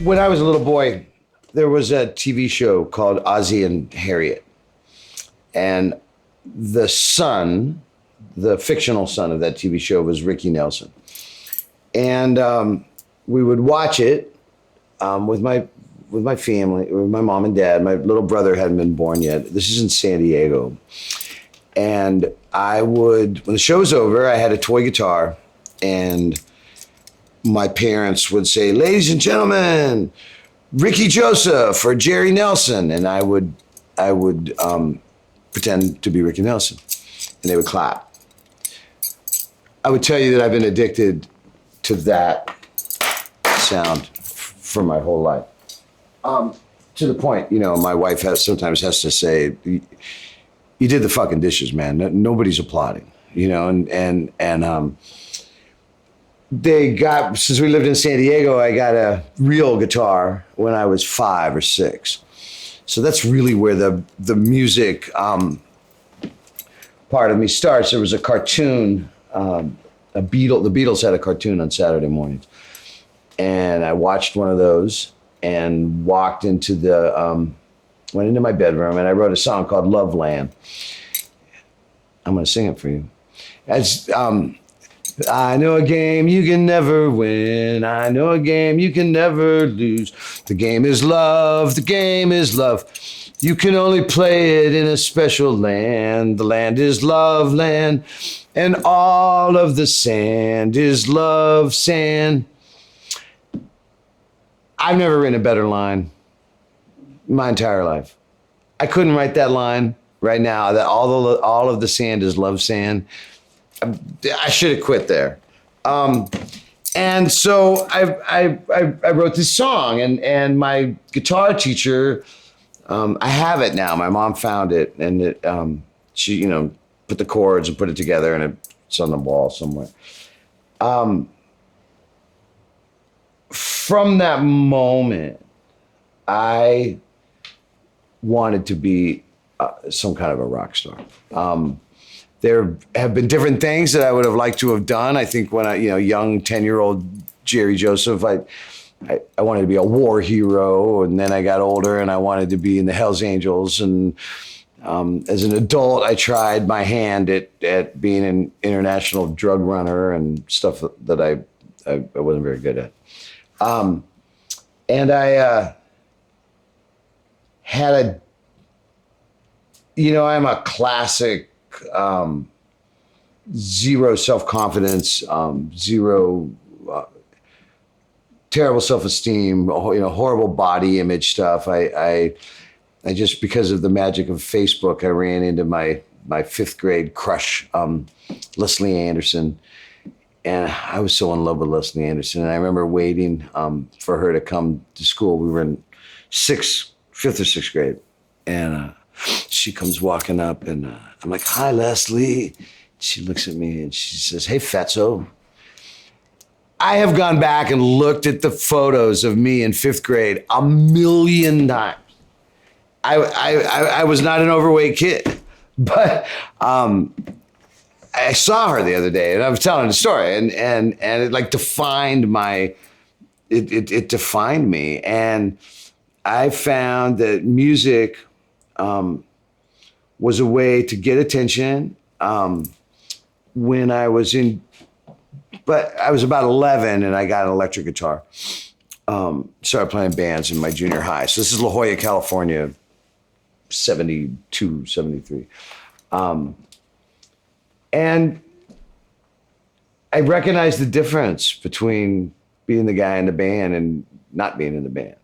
when I was a little boy, there was a TV show called Ozzie and Harriet. And the son, the fictional son of that TV show was Ricky Nelson. And we would watch it with my family, with my mom and dad. My little brother hadn't been born yet. This is in San Diego. And when the show was over, I had a toy guitar, and my parents would say, "Ladies and gentlemen, Ricky Joseph or Jerry Nelson," and I would pretend to be Ricky Nelson, and they would clap. I would tell you that I've been addicted to that sound for my whole life. To the point, my wife sometimes has to say, "You did the fucking dishes, man. Nobody's applauding," and since we lived in San Diego, I got a real guitar when I was 5 or 6. So that's really where the music part of me starts. There was a cartoon, the Beatles had a cartoon on Saturday mornings. And I watched one of those and went into my bedroom, and I wrote a song called Love Land. I'm gonna sing it for you. I know a game you can never win. I know a game you can never lose. The game is love. The game is love. You can only play it in a special land. The land is love land. And all of the sand is love sand. I've never written a better line my entire life. I couldn't write that line right now, that all of the sand is love sand. I should have quit there. And so I wrote this song, and my guitar teacher, I have it now. My mom found it, and she put the chords and put it together, and it's on the wall somewhere. From that moment, I wanted to be some kind of a rock star. There have been different things that I would have liked to have done. I think when young 10-year-old Jerry Joseph, I wanted to be a war hero, and then I got older and I wanted to be in the Hells Angels. And as an adult, I tried my hand at being an international drug runner and stuff that I wasn't very good at. And I had I'm a classic. Zero self-confidence, zero terrible self-esteem, horrible body image stuff. I just, because of the magic of Facebook, I ran into my 5th grade crush, Leslie Anderson. And I was so in love with Leslie Anderson. And I remember waiting for her to come to school. We were in 5th or 6th grade. And she comes walking up, and I'm like, "Hi, Leslie." She looks at me and she says, "Hey, Fetzo." I have gone back and looked at the photos of me in 5th grade 1,000,000 times. I was not an overweight kid, but I saw her the other day, and I was telling the story, and it like defined it defined me. And I found that music was a way to get attention. When I was about 11, and I got an electric guitar. Started playing bands in my junior high. So this is La Jolla, California, 72, 73. And I recognized the difference between being the guy in the band and not being in the band.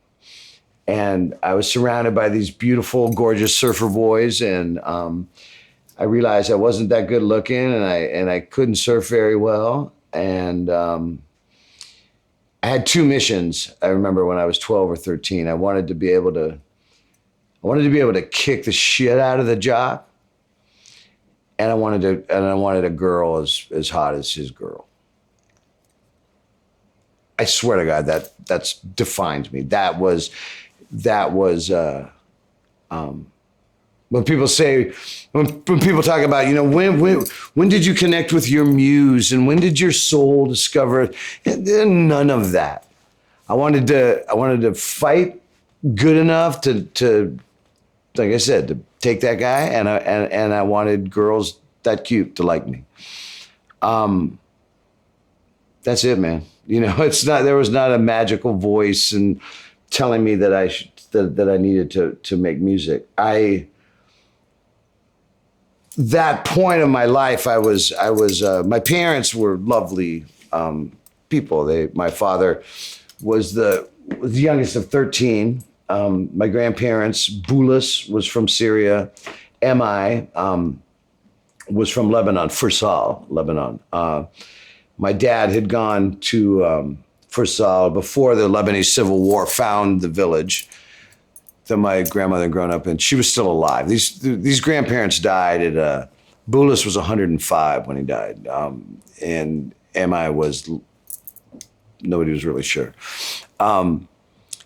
And I was surrounded by these beautiful, gorgeous surfer boys, and I realized I wasn't that good looking, and I couldn't surf very well. And I had 2 missions. I remember when I was 12 or 13, I wanted to be able to kick the shit out of the jock, and I wanted a girl as hot as his girl. I swear to God, that's defines me. That was when people talk about, when did you connect with your muse, and when did your soul discover it? None of that. I wanted to fight good enough to like I said, to take that guy, and I wanted girls that cute to like me. That's it, man. You know, there was not a magical voice and telling me that I needed to make music. That point of my life, I was my parents were lovely people. My father was the youngest of 13. My grandparents, Bulis was from Syria. Mi was from Lebanon, Fursal, Lebanon. My dad had gone to Fursal before the Lebanese Civil War found the village that my grandmother had grown up in. She was still alive. These grandparents died at, Bulis was 105 when he died. And Mi was, nobody was really sure.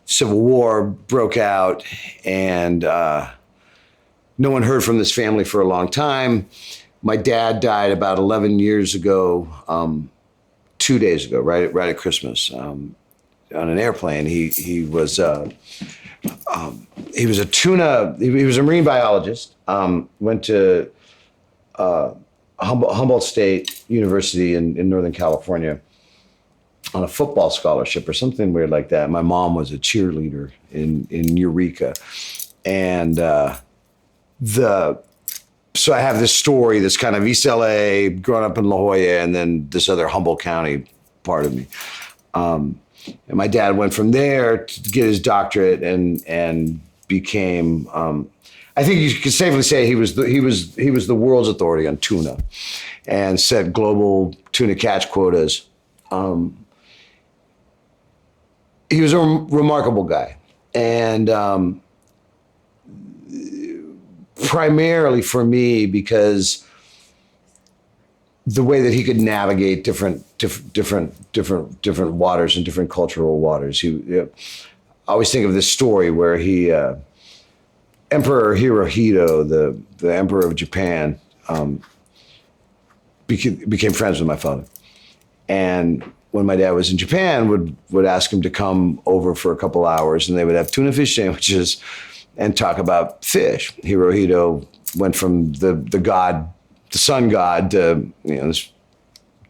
Civil War broke out, and no one heard from this family for a long time. My dad died about 11 years ago, 2 days ago, right at Christmas, on an airplane. He was a marine biologist. Went to Humboldt State University in Northern California on a football scholarship or something weird like that. My mom was a cheerleader in Eureka, and so I have this story that's kind of East LA, growing up in La Jolla, and then this other Humboldt County part of me. And my dad went from there to get his doctorate and became, I think you could safely say he was the world's authority on tuna, and set global tuna catch quotas. He was a remarkable guy, and primarily for me because the way that he could navigate different waters and different cultural waters. I always think of this story where Emperor Hirohito, the Emperor of Japan, became friends with my father, and when my dad was in Japan, would ask him to come over for a couple hours, and they would have tuna fish sandwiches and talk about fish. Hirohito went from the sun god, to this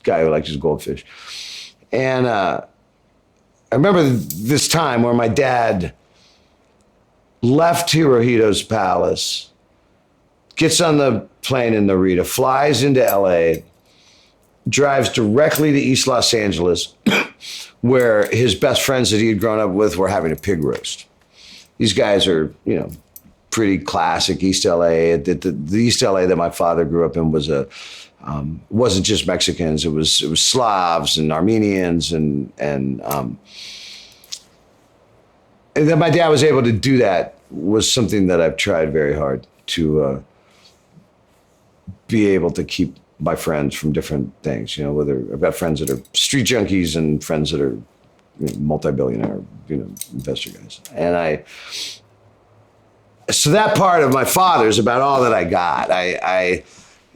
guy who likes his goldfish. And I remember this time where my dad left Hirohito's palace, gets on the plane in Narita, flies into LA, drives directly to East Los Angeles, where his best friends that he had grown up with were having a pig roast. These guys are, pretty classic East LA. The East LA that my father grew up in wasn't just Mexicans. It was Slavs and Armenians, and that my dad was able to do that was something that I've tried very hard to be able to keep my friends from different things. Whether I've got friends that are street junkies and friends that are multi-billionaire, investor guys. And so that part of my father is about all that I got. I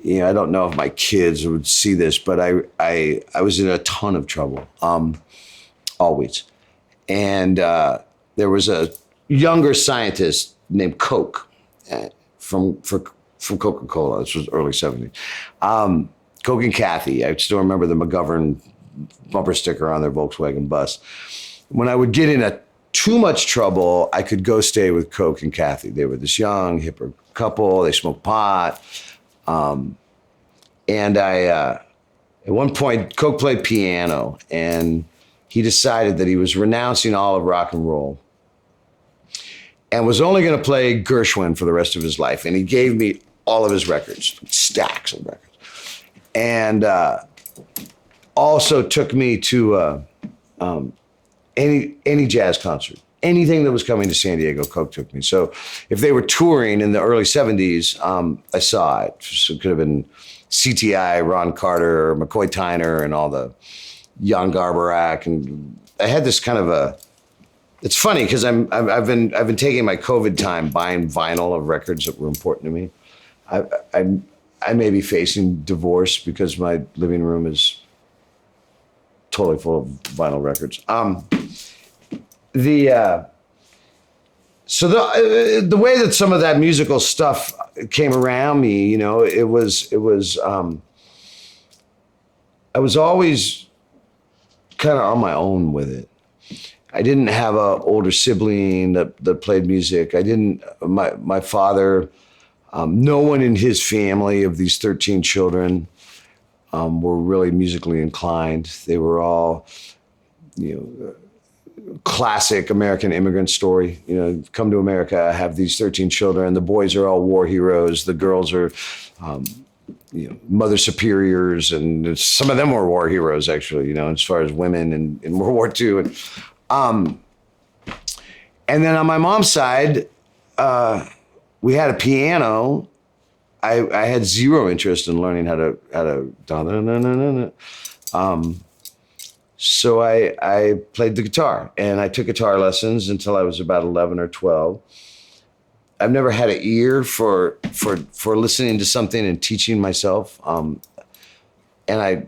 don't know if my kids would see this, but I was in a ton of trouble, always. And there was a younger scientist named Coke from Coca-Cola. This was early 70s. Coke and Kathy. I still remember the McGovern bumper sticker on their Volkswagen bus. When I would get in too much trouble, I could go stay with Coke and Kathy. They were this young, hipper couple. They smoked pot. And at one point, Coke played piano, and he decided that he was renouncing all of rock and roll and was only going to play Gershwin for the rest of his life. And he gave me all of his records, stacks of records. And also took me to any jazz concert. Anything that was coming to San Diego, Coke took me. So if they were touring in the early 70s, I saw it. So it could have been CTI, Ron Carter, McCoy Tyner, and all the Jan Garbarek. And I had this kind of it's funny because I've been taking my COVID time buying vinyl of records that were important to me. I may be facing divorce because my living room is totally full of vinyl records. So the way that some of that musical stuff came around me, you know, it was I was always kind of on my own with it. I didn't have an older sibling that played music. I didn't. My father, no one in his family of these 13 children were really musically inclined. They were all, you know, classic American immigrant story. You know, come to America, have these 13 children. The boys are all war heroes. The girls are, you know, mother superiors, and some of them were war heroes, actually, you know, as far as women in World War II. And then on my mom's side, we had a piano. I had zero interest in learning how to da da da da da. So I played the guitar, and I took guitar lessons until I was about 11 or 12. I've never had an ear for listening to something and teaching myself, and I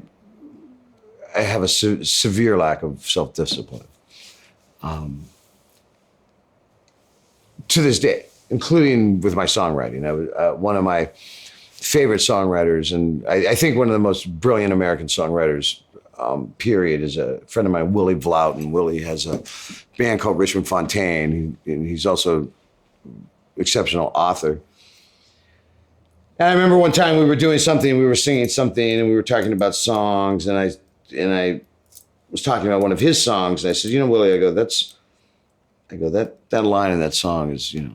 have a severe lack of self-discipline to this day, including with my songwriting. I was one of my favorite songwriters, and I think one of the most brilliant American songwriters, period, is a friend of mine, Willie Vlautin. Willie has a band called Richmond Fontaine, and he's also exceptional author. And I remember one time we were doing something, we were singing something, and we were talking about songs, and I was talking about one of his songs, and I said, you know, Willie, that line in that song is, you know,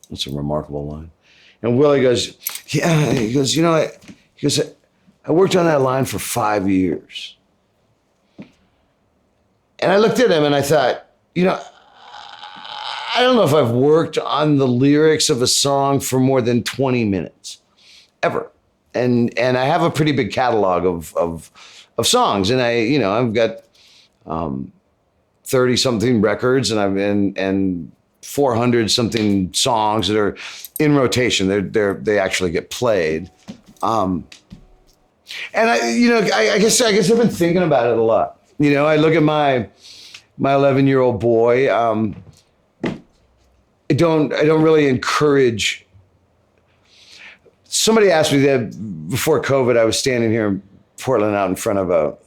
that's a remarkable line. And Willie goes, yeah, he goes, you know, I worked on that line for 5 years. And I looked at him and I thought, you know, I don't know if I've worked on the lyrics of a song for more than 20 minutes, ever. And I have a pretty big catalog of songs, and I've got 30 something records, and 400 something songs that are in rotation. They actually get played. And I guess I've been thinking about it a lot. You know, I look at my 11-year-old boy. I don't really encourage. Somebody asked me that before COVID. I was standing here in Portland out in front of a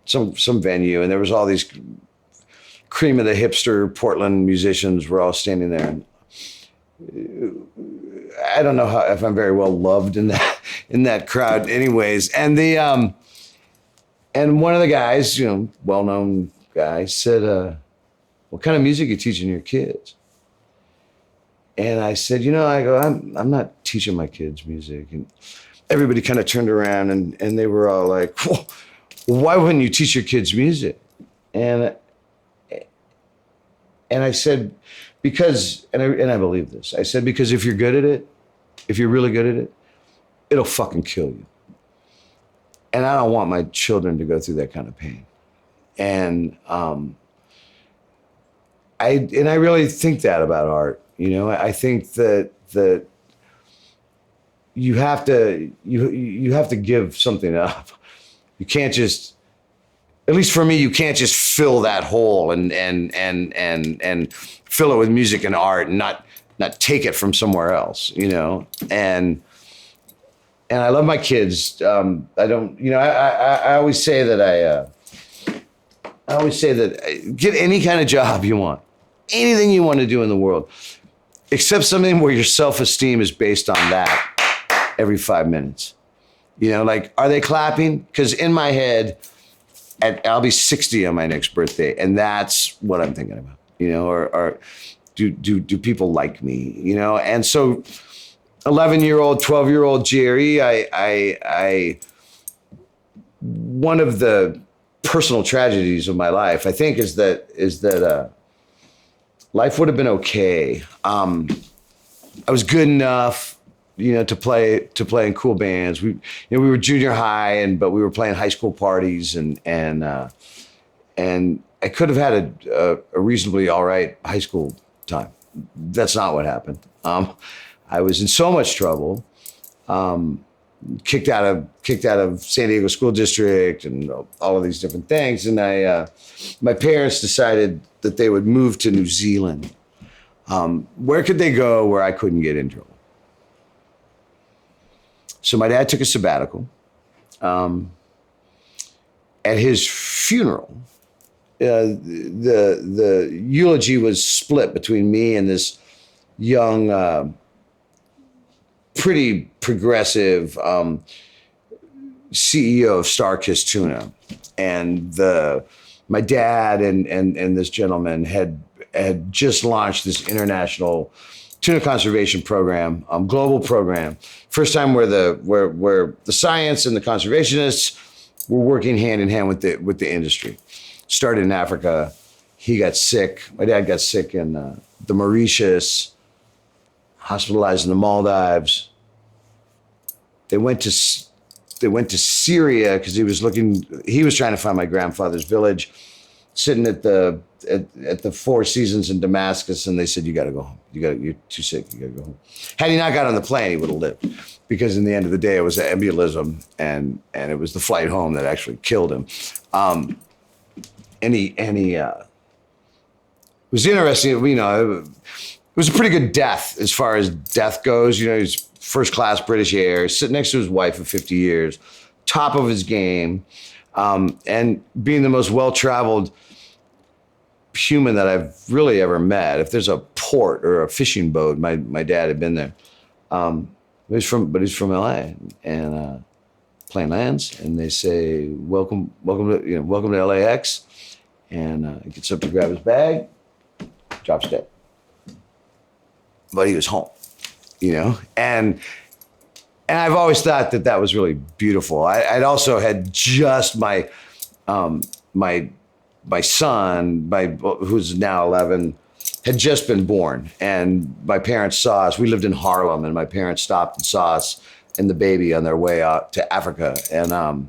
some venue, and there was all these cream of the hipster Portland musicians were all standing there. And I don't know if I'm very well loved in that crowd, anyways. And and one of the guys, you know, well-known guy, said, "What kind of music are you teaching your kids?" And I said, you know, I'm not teaching my kids music. And everybody kind of turned around and they were all like, well, why wouldn't you teach your kids music? And I said, because, and I believe this, I said, because if you're good at it, if you're really good at it, it'll fucking kill you. And I don't want my children to go through that kind of pain. And I really think that about art. You know, I think that you have to give something up. You can't just, at least for me, you can't just fill that hole and fill it with music and art and not take it from somewhere else, you know. And I love my kids. I don't, you know, I always say that get any kind of job you want, anything you want to do in the world, except something where your self-esteem is based on that every 5 minutes. You know, like, are they clapping? Because in my head, I'll be 60 on my next birthday, and that's what I'm thinking about. You know, or do people like me? You know, and so 11-year-old, 12-year-old Jerry, I one of the personal tragedies of my life, I think, is that life would have been okay. I was good enough, you know, to play in cool bands. We were junior high, but we were playing high school parties, and I could have had a reasonably all right high school time. That's not what happened. I was in so much trouble. kicked out of San Diego School District and all of these different things. And my parents decided that they would move to New Zealand. Where could they go where I couldn't get in trouble? So my dad took a sabbatical. At his funeral, the eulogy was split between me and this young, pretty progressive CEO of Star-Kissed Tuna. And my dad and this gentleman had just launched this international tuna conservation program, global program. First time where the science and the conservationists were working hand in hand with the industry. Started in Africa. He got sick. My dad got sick in the Mauritius, hospitalized in the Maldives. They went to Syria because he was trying to find my grandfather's village, sitting at the Four Seasons in Damascus, and they said, you got to go home. You're too sick. You got to go home. Had he not got on the plane, he would have lived, because in the end of the day, it was embolism, and it was the flight home that actually killed him. And he was interesting. It was a pretty good death as far as death goes. He's first class British Air, sitting next to his wife of 50 years, top of his game, and being the most well-traveled human that I've really ever met. If there's a port or a fishing boat, my dad had been there. He's from LA, and plane lands, and they say, welcome to LAX, and he gets up to grab his bag, drops dead. But he was home, and I've always thought that was really beautiful. I'd also had just my son, who's now 11, had just been born, and my parents saw us. We lived in Harlem, and my parents stopped and saw us and the baby on their way out to Africa. And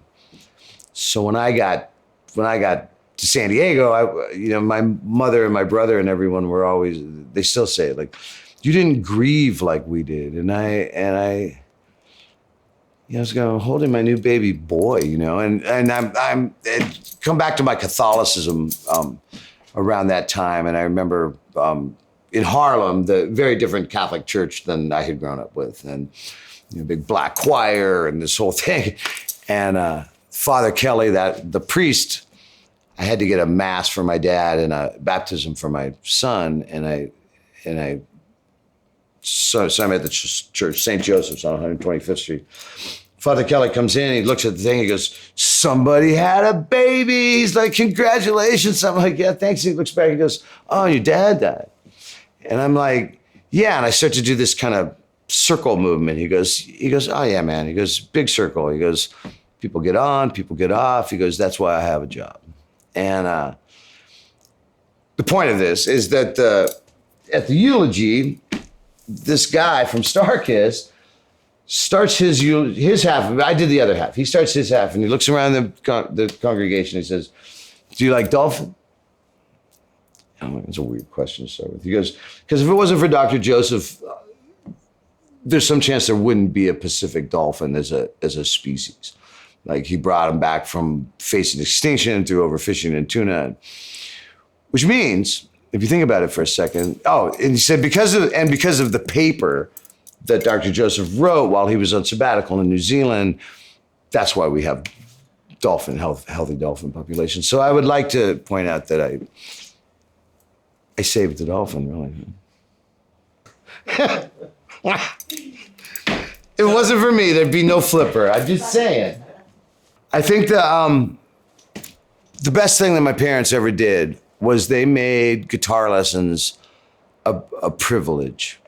so when I got to San Diego, my mother and my brother and everyone were always, they still say, like, you didn't grieve like we did. And I was holding my new baby boy, and I'm come back to my Catholicism around that time. And I remember in Harlem, the very different Catholic church than I had grown up with, and big black choir and this whole thing. And Father Kelly, the priest, I had to get a mass for my dad and a baptism for my son, so I'm at the church, St. Joseph's on 125th Street. Father Kelly comes in, he looks at the thing, he goes, somebody had a baby. He's like, congratulations. I'm like, yeah, thanks. He looks back, he goes, oh, your dad died. And I'm like, yeah. And I start to do this kind of circle movement. He goes, oh yeah, man. He goes, big circle. He goes, people get on, people get off. He goes, that's why I have a job. And the point of this is that at the eulogy, this guy from Star-Kissed starts his half. I did the other half. He starts his half, and he looks around the congregation. He says, do you like dolphin? I'm like, it's a weird question to start with. He goes, because if it wasn't for Dr. Joseph, there's some chance there wouldn't be a Pacific dolphin as a species. Like, he brought them back from facing extinction through overfishing and tuna, which means, if you think about it for a second, and he said because of the paper that Dr. Joseph wrote while he was on sabbatical in New Zealand, that's why we have healthy dolphin populations. So I would like to point out that I saved the dolphin, really. If it wasn't for me, there'd be no flipper. I'm just saying. I think the best thing that my parents ever did was they made guitar lessons a privilege.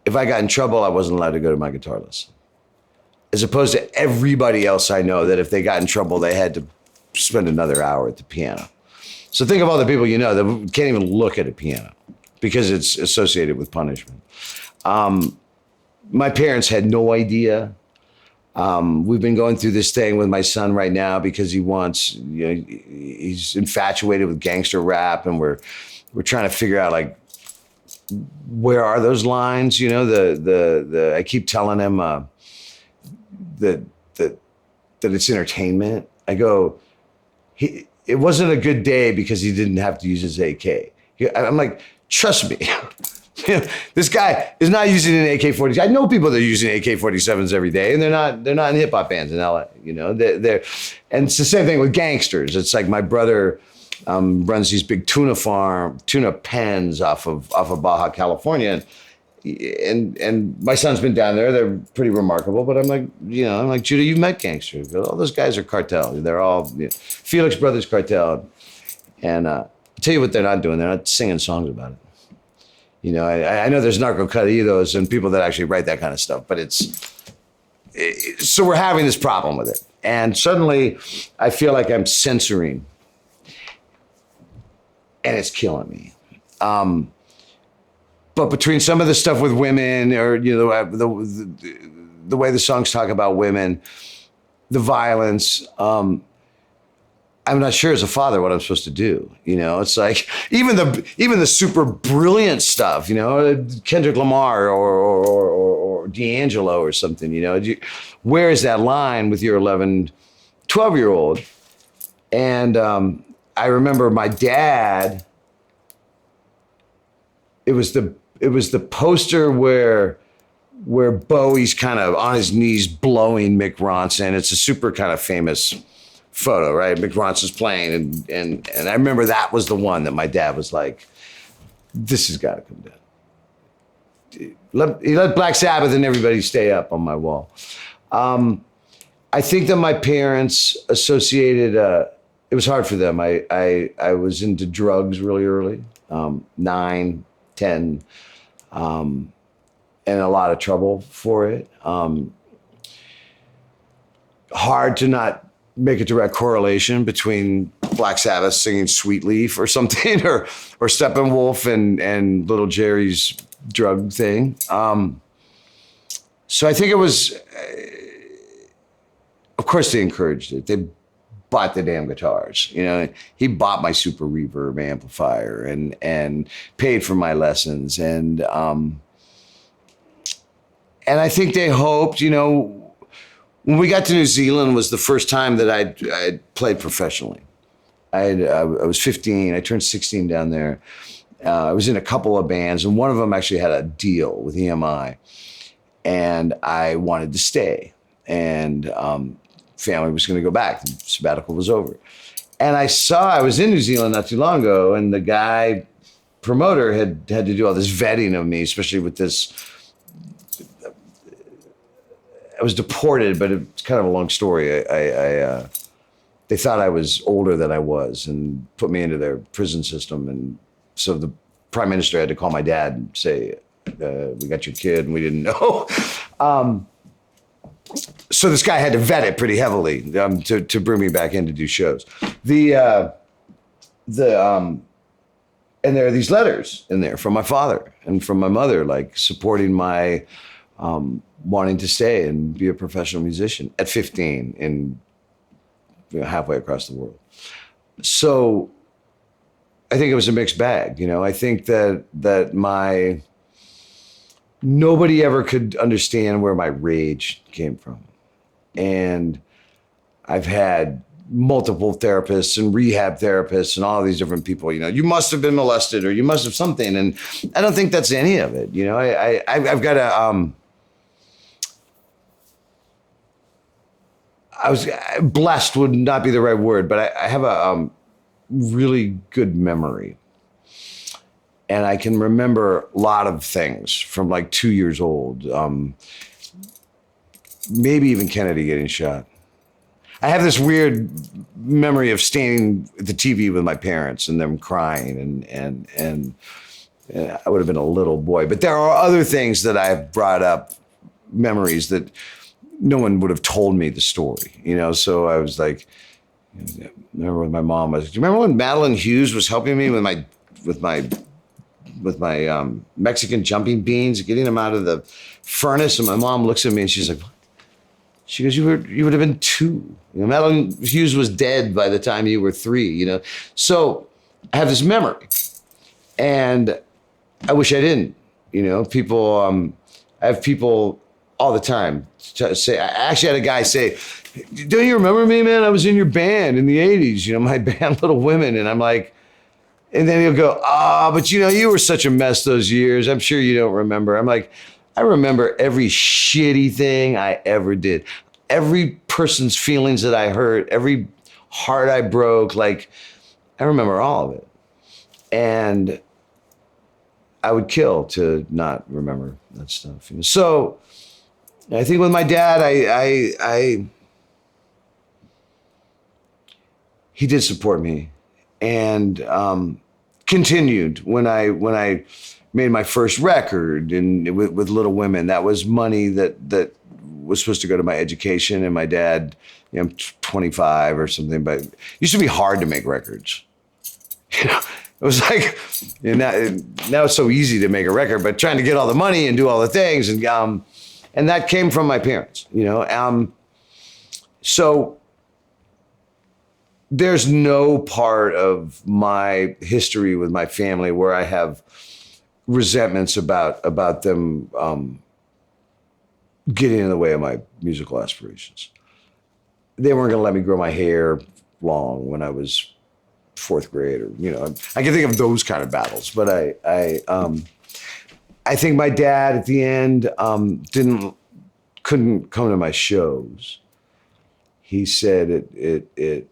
If I got in trouble, I wasn't allowed to go to my guitar lesson. As opposed to everybody else I know that if they got in trouble, they had to spend another hour at the piano. So think of all the people you know that can't even look at a piano because it's associated with punishment. My parents had no idea. We've been going through this thing with my son right now because he's infatuated with gangster rap, and we're trying to figure out, like, where are those lines? I keep telling him, that that that it's entertainment. I go, it wasn't a good day because he didn't have to use his AK. I'm like, trust me. This guy is not using an AK-47. I know people that are using AK-47s every day, and they're not in hip hop bands in LA. They're and it's the same thing with gangsters. It's like my brother runs these big tuna pens off of Baja California, and my son's been down there. They're pretty remarkable. But I'm like, Judah, you've met gangsters. All those guys are cartel. They're all Felix Brothers cartel, and I'll tell you what they're not doing. They're not singing songs about it. I know there's narco-corridos and people that actually write that kind of stuff, but so we're having this problem with it. And suddenly I feel like I'm censoring, and it's killing me. But between some of the stuff with women, or the way the songs talk about women, the violence, I'm not sure as a father what I'm supposed to do. It's like even the super brilliant stuff, Kendrick Lamar or D'Angelo or something, where is that line with your 11, 12-year-old? And I remember my dad, it was the poster where Bowie's kind of on his knees blowing Mick Ronson. It's a super kind of famous photo, right? Mick Ronson's playing, and I remember that was the one that my dad was like, this has got to come down. He let Black Sabbath and everybody stay up on my wall. I think that my parents associated, it was hard for them. I was into drugs really early, 9, 10, and a lot of trouble for it. Hard to not make a direct correlation between Black Sabbath singing Sweet Leaf or something, or Steppenwolf and Little Jerry's drug thing. So I think it was, of course they encouraged it. They bought the damn guitars. He bought my Super Reverb amplifier and paid for my lessons. And I think they hoped, when we got to New Zealand was the first time that I played professionally. I was 15. I turned 16 down there. I was in a couple of bands, and one of them actually had a deal with EMI, and I wanted to stay. And family was going to go back. The sabbatical was over, and I was in New Zealand not too long ago, and the guy promoter had to do all this vetting of me, especially with this. I was deported, but it's kind of a long story. They thought I was older than I was and put me into their prison system. And so the prime minister had to call my dad and say, we got your kid and we didn't know. So this guy had to vet it pretty heavily to bring me back in to do shows. And there are these letters in there from my father and from my mother, like supporting my wanting to stay and be a professional musician at 15 and halfway across the world. So I think it was a mixed bag. I think that nobody ever could understand where my rage came from. And I've had multiple therapists and rehab therapists and all these different people, you must have been molested or you must have something. And I don't think that's any of it. I've got a, I was blessed would not be the right word, but I have a really good memory. And I can remember a lot of things from like 2 years old. Maybe even Kennedy getting shot. I have this weird memory of standing at the TV with my parents and them crying and I would have been a little boy. But there are other things that I've brought up, memories that no one would have told me the story, So I was like, I remember when my mom was. Do you remember when Madeline Hughes was helping me with my Mexican jumping beans, getting them out of the furnace? And my mom looks at me and she's like, she goes, you would have been 2. Madeline Hughes was dead by the time you were 3. So I have this memory, and I wish I didn't. People. I have people all the time. To say, I actually had a guy say, "Don't you remember me, man? I was in your band in the '80s. You know, my band, Little Women." And I'm like, and then he'll go, but you know, you were such a mess those years. I'm sure you don't remember. I'm like, I remember every shitty thing I ever did, every person's feelings that I hurt, every heart I broke. Like, I remember all of it, and I would kill to not remember that stuff. So I think with my dad, he did support me, and continued when I made my first record and with Little Women. That was money that was supposed to go to my education, and my dad, you know, I'm 25 or something, but it used to be hard to make records. You know, it was like, you know, now it's so easy to make a record, but trying to get all the money and do all the things, and that came from my parents, you know. So there's no part of my history with my family where I have resentments about them getting in the way of my musical aspirations. They weren't going to let me grow my hair long when I was fourth grade, or, you know, I can think of those kind of battles. But I think my dad at the end couldn't come to my shows. He said it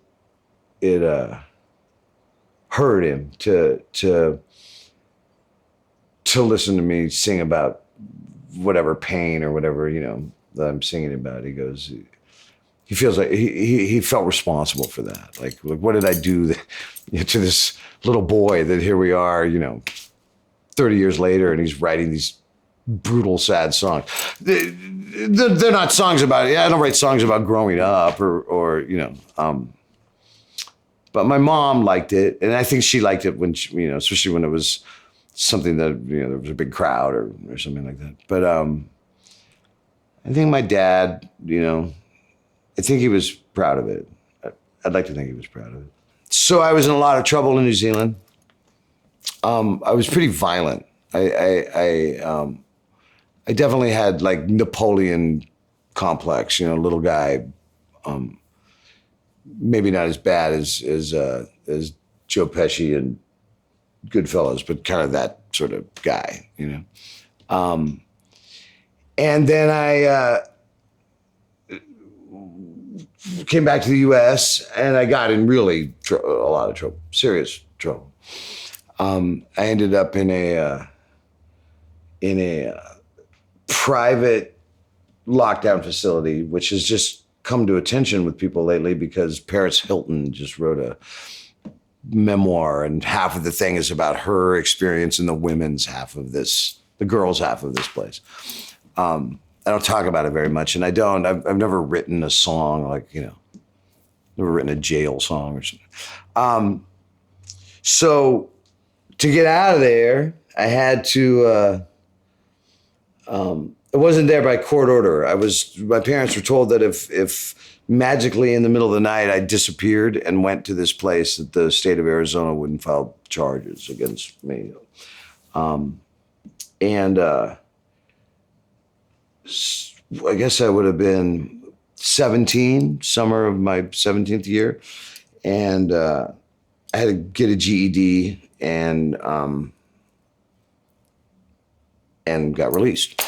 hurt him to listen to me sing about whatever pain or whatever, you know, that I'm singing about. He goes, he feels like he felt responsible for that. Like what did I do to this little boy that here we are, you know, 30 years later, and he's writing these brutal, sad songs. They're not songs about it. I don't write songs about growing up or you know. But my mom liked it, and I think she liked it when she, you know, especially when it was something that, you know, there was a big crowd or something like that. But I think my dad, you know, I think he was proud of it. I'd like to think he was proud of it. So I was in a lot of trouble in New Zealand. I was pretty violent. I definitely had like Napoleon complex, you know, little guy. Maybe not as bad as Joe Pesci and Goodfellas, but kind of that sort of guy, you know. And then I came back to the U.S. and I got in really a lot of trouble, serious trouble. I ended up in a private lockdown facility, which has just come to attention with people lately because Paris Hilton just wrote a memoir, and half of the thing is about her experience in the women's half of this, the girls' half of this place. I don't talk about it very much, and I've never written a song, like, you know, never written a jail song or something. So to get out of there, I had to, it wasn't there by court order. My parents were told that if magically in the middle of the night I disappeared and went to this place, that the state of Arizona wouldn't file charges against me. And I guess I would have been 17, summer of my 17th year. And I had to get a GED and got released.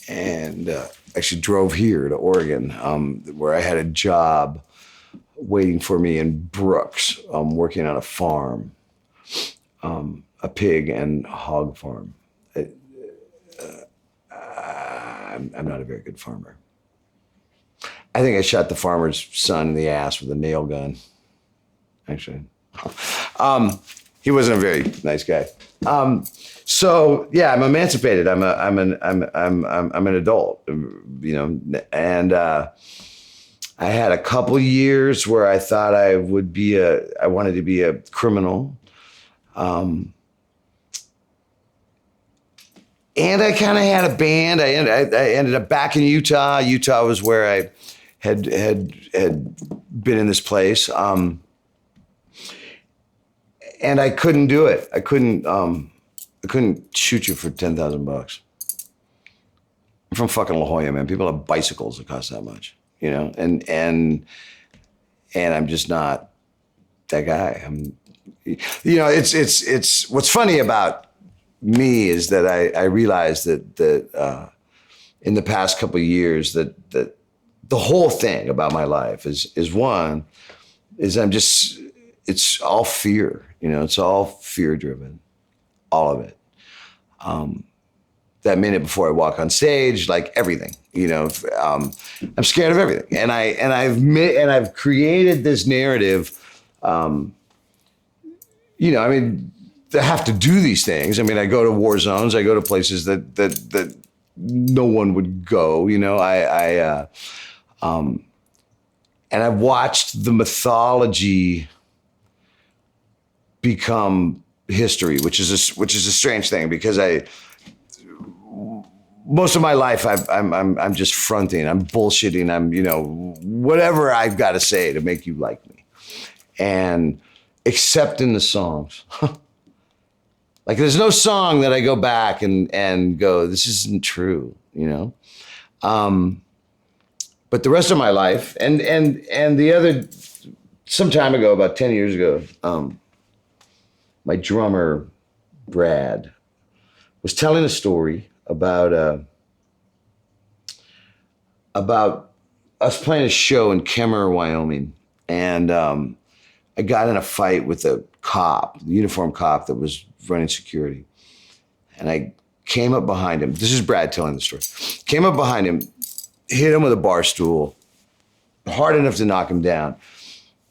And actually drove here to Oregon, where I had a job waiting for me in Brooks, working on a farm, a pig and hog farm. I'm not a very good farmer. I think I shot the farmer's son in the ass with a nail gun, actually. He wasn't a very nice guy. So yeah, I'm emancipated. I'm an adult, you know, and I had a couple years where I thought I wanted to be a criminal. And I kind of had a band. I ended up back in Utah. Utah was where I had been in this place. And I couldn't do it. I couldn't shoot you for $10,000. I'm from fucking La Jolla, man. People have bicycles that cost that much, you know, and I'm just not that guy. It's what's funny about me is that I realized that in the past couple of years that the whole thing about my life is it's all fear, you know, it's all fear driven, all of it. That minute before I walk on stage, like everything, you know, I'm scared of everything, and I've created this narrative. You know, I mean, I have to do these things. I mean, I go to war zones, I go to places that no one would go. You know, and I've watched the mythology become history, which is a strange thing because most of my life I'm just fronting, I'm bullshitting, I'm, you know, whatever I've got to say to make you like me, and except in the songs. Like there's no song that I go back and go, this isn't true, you know. But the rest of my life, and the other, some time ago, about 10 years ago, my drummer, Brad, was telling a story about us playing a show in Kemmer, Wyoming. And I got in a fight with a cop, the uniformed cop that was running security. And I came up behind him. This is Brad telling the story. Came up behind him, hit him with a bar stool, hard enough to knock him down.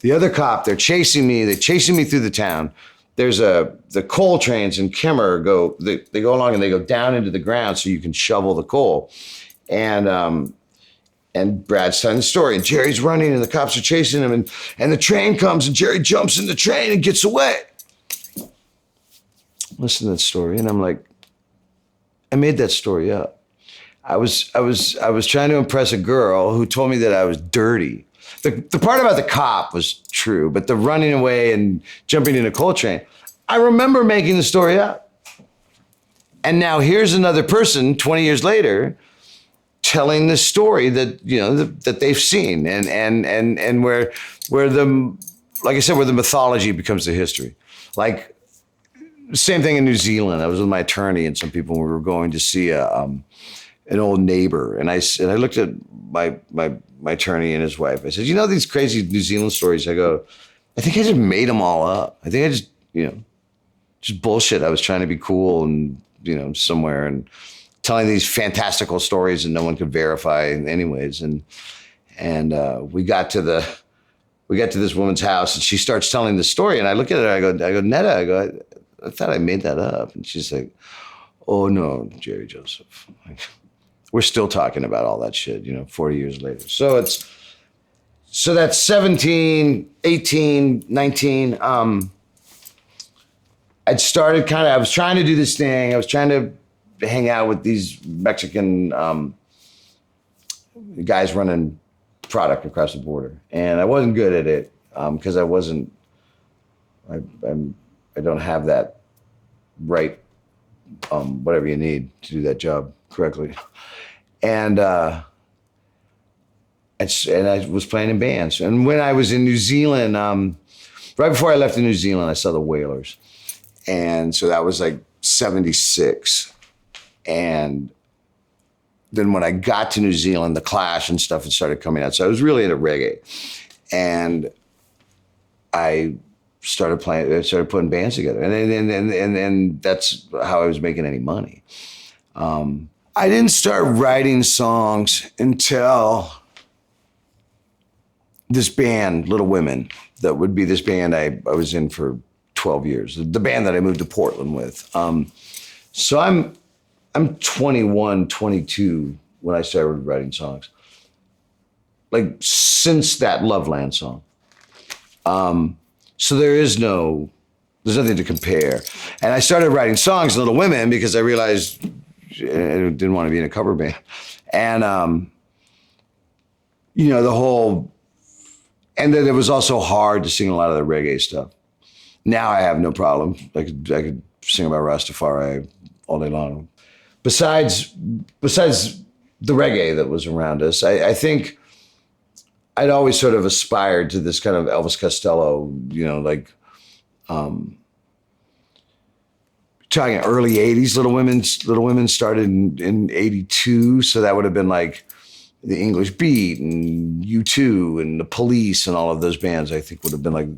The other cop, they're chasing me through the town. There's the coal trains in Kemmer they go along and they go down into the ground so you can shovel the coal. And Brad's telling the story, and Jerry's running and the cops are chasing him, and the train comes and Jerry jumps in the train and gets away. Listen to that story, and I'm like, I made that story up. I was trying to impress a girl who told me that I was dirty. The part about the cop was true, but the running away and jumping in a coal train, I remember making the story up. And now here's another person 20 years later telling this story that, you know, that they've seen, and where the, like I said, where the mythology becomes the history. Like same thing in New Zealand. I was with my attorney and some people, we were going to see an old neighbor, and I looked at my attorney and his wife. I said, you know these crazy New Zealand stories? I go, I think I just made them all up. I think I just, you know, just bullshit. I was trying to be cool and, you know, somewhere and telling these fantastical stories that no one could verify anyways. And we got to this woman's house and she starts telling the story, and I look at her, I go, Netta, I thought I made that up. And she's like, oh no, Jerry Joseph. Like, we're still talking about all that shit, you know, 40 years later. So that's 17, 18, 19. I was trying to do this thing. I was trying to hang out with these Mexican guys running product across the border. And I wasn't good at it because I don't have that right, whatever you need to do that job correctly. And I was playing in bands. And when I was in New Zealand, right before I left in New Zealand, I saw the Wailers. And so that was like 76. And then when I got to New Zealand, the Clash and stuff had started coming out. So I was really into reggae. And I started putting bands together. And that's how I was making any money. I didn't start writing songs until this band, Little Women, that would be this band I was in for 12 years, the band that I moved to Portland with. So I'm 21, 22 when I started writing songs, like since that Loveland song. So there's nothing to compare. And I started writing songs, Little Women, because I realized I didn't want to be in a cover band. And, you know, and then it was also hard to sing a lot of the reggae stuff. Now I have no problem. I could sing about Rastafari all day long. Besides the reggae that was around us. I think I'd always sort of aspired to this kind of Elvis Costello, like talking early 80s. Little Women started in 82. So that would have been like the English Beat and U2 and the Police and all of those bands, I think would have been like,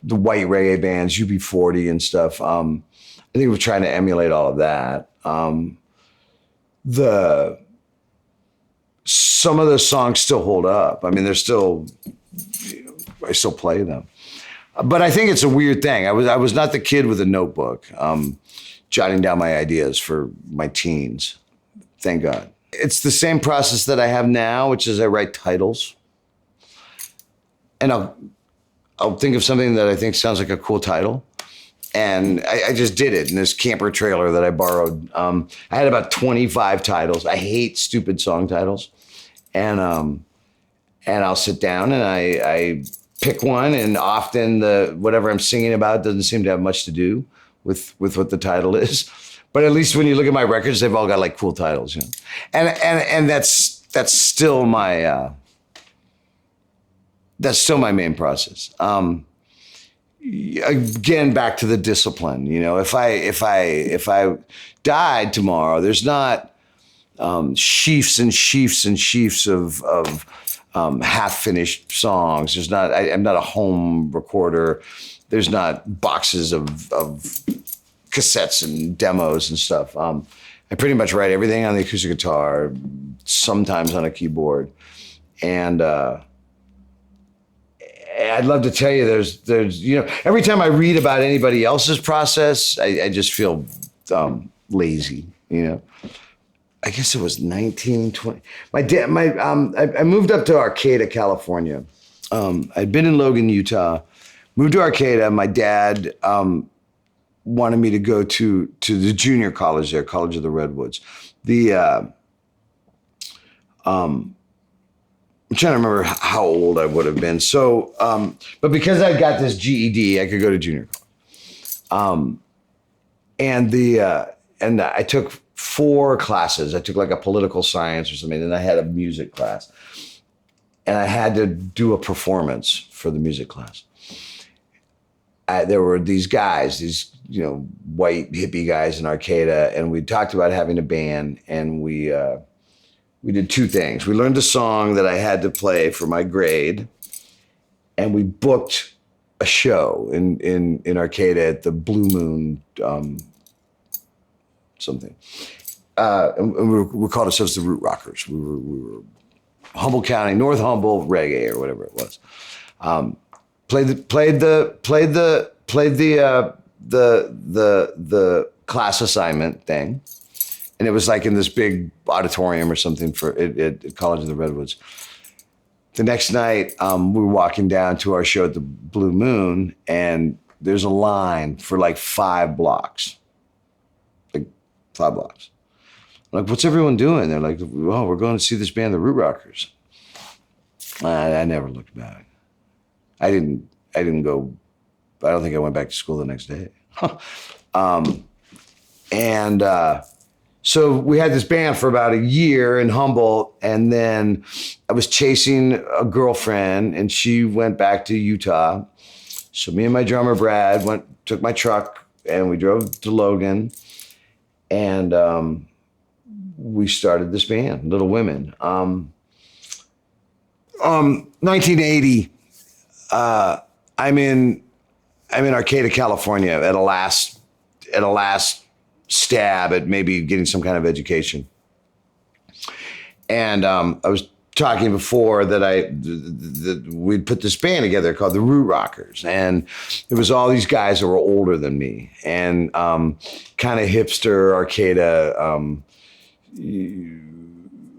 the white reggae bands, UB40 and stuff. I think we're trying to emulate all of that. Some of those songs still hold up. I mean, I still play them. But I think it's a weird thing. I was not the kid with a notebook, jotting down my ideas for my teens. Thank God. It's the same process that I have now, which is I write titles. And I'll think of something that I think sounds like a cool title. And I just did it in this camper trailer that I borrowed. I had about 25 titles. I hate stupid song titles. And I'll sit down and I pick one, and often whatever I'm singing about doesn't seem to have much to do with what the title is. But at least when you look at my records, they've all got like cool titles, And that's still my main process. Again, back to the discipline. If I died tomorrow, there's not sheafs and sheafs and sheafs of half-finished songs. There's not. I'm not a home recorder. There's not boxes of cassettes and demos and stuff. I pretty much write everything on the acoustic guitar, sometimes on a keyboard, and I'd love to tell you there's every time I read about anybody else's process, I just feel lazy. I guess it was 1920. My dad, I moved up to Arcata, California. I'd been in Logan, Utah, moved to Arcata. My dad wanted me to go to the junior college there, College of the Redwoods. I'm trying to remember how old I would have been. So, but because I got this GED, I could go to junior college. And I took 4 classes. I took like a political science or something, and I had a music class. And I had to do a performance for the music class. There were these guys, these white hippie guys in Arcata, and we talked about having a band, and we did 2 things. We learned a song that I had to play for my grade, and we booked a show in Arcata at the Blue Moon something. And we called ourselves the Root Rockers. We were Humboldt County, North Humboldt reggae or whatever it was. Played the class assignment thing. And it was like in this big auditorium or something at College of the Redwoods. The next night, we were walking down to our show at the Blue Moon, and there's a line for like 5 blocks. Like 5 blocks. I'm like, what's everyone doing? They're like, oh, we're going to see this band, the Root Rockers. I never looked back. I didn't go, I don't think I went back to school the next day. So we had this band for about a year in Humboldt, and then I was chasing a girlfriend, and she went back to Utah. So me and my drummer, Brad, took my truck, and we drove to Logan, and we started this band, Little Women. 1980, I'm in Arcata, California at a last stab at maybe getting some kind of education. And I was talking before that we'd put this band together called the Root Rockers, and it was all these guys that were older than me, and kind of hipster Arcata,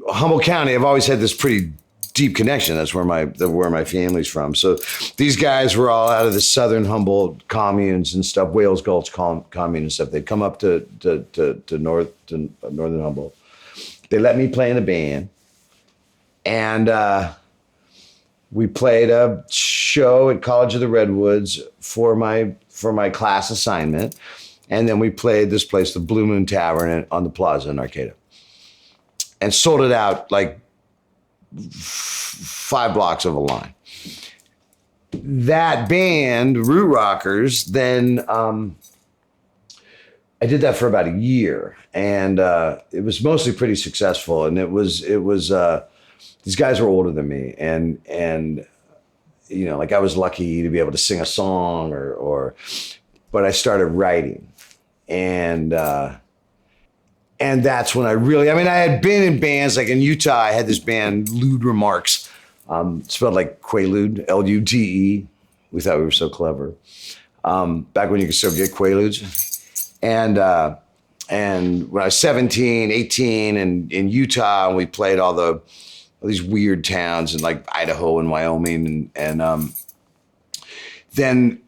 Humboldt County. I've always had this pretty deep connection. That's where my family's from. So these guys were all out of the southern Humboldt communes and stuff, Wales Gulch commune and stuff. They'd come up to northern Humboldt. They let me play in the band, and we played a show at College of the Redwoods for my class assignment, and then we played this place, the Blue Moon Tavern on the Plaza in Arcata. and sold it out like 5 blocks of a line. That band, Root Rockers, then I did that for about a year, and it was mostly pretty successful. And it was these guys were older than me, and you know, like I was lucky to be able to sing a song but I started writing, and that's when I had been in bands, like in Utah, I had this band, Lewd Remarks, spelled like Quaalude, Lude. We thought we were so clever. Back when you could still get Quaaludes. And when I was 17, 18, and in Utah, and we played all these weird towns in like Idaho and Wyoming, and then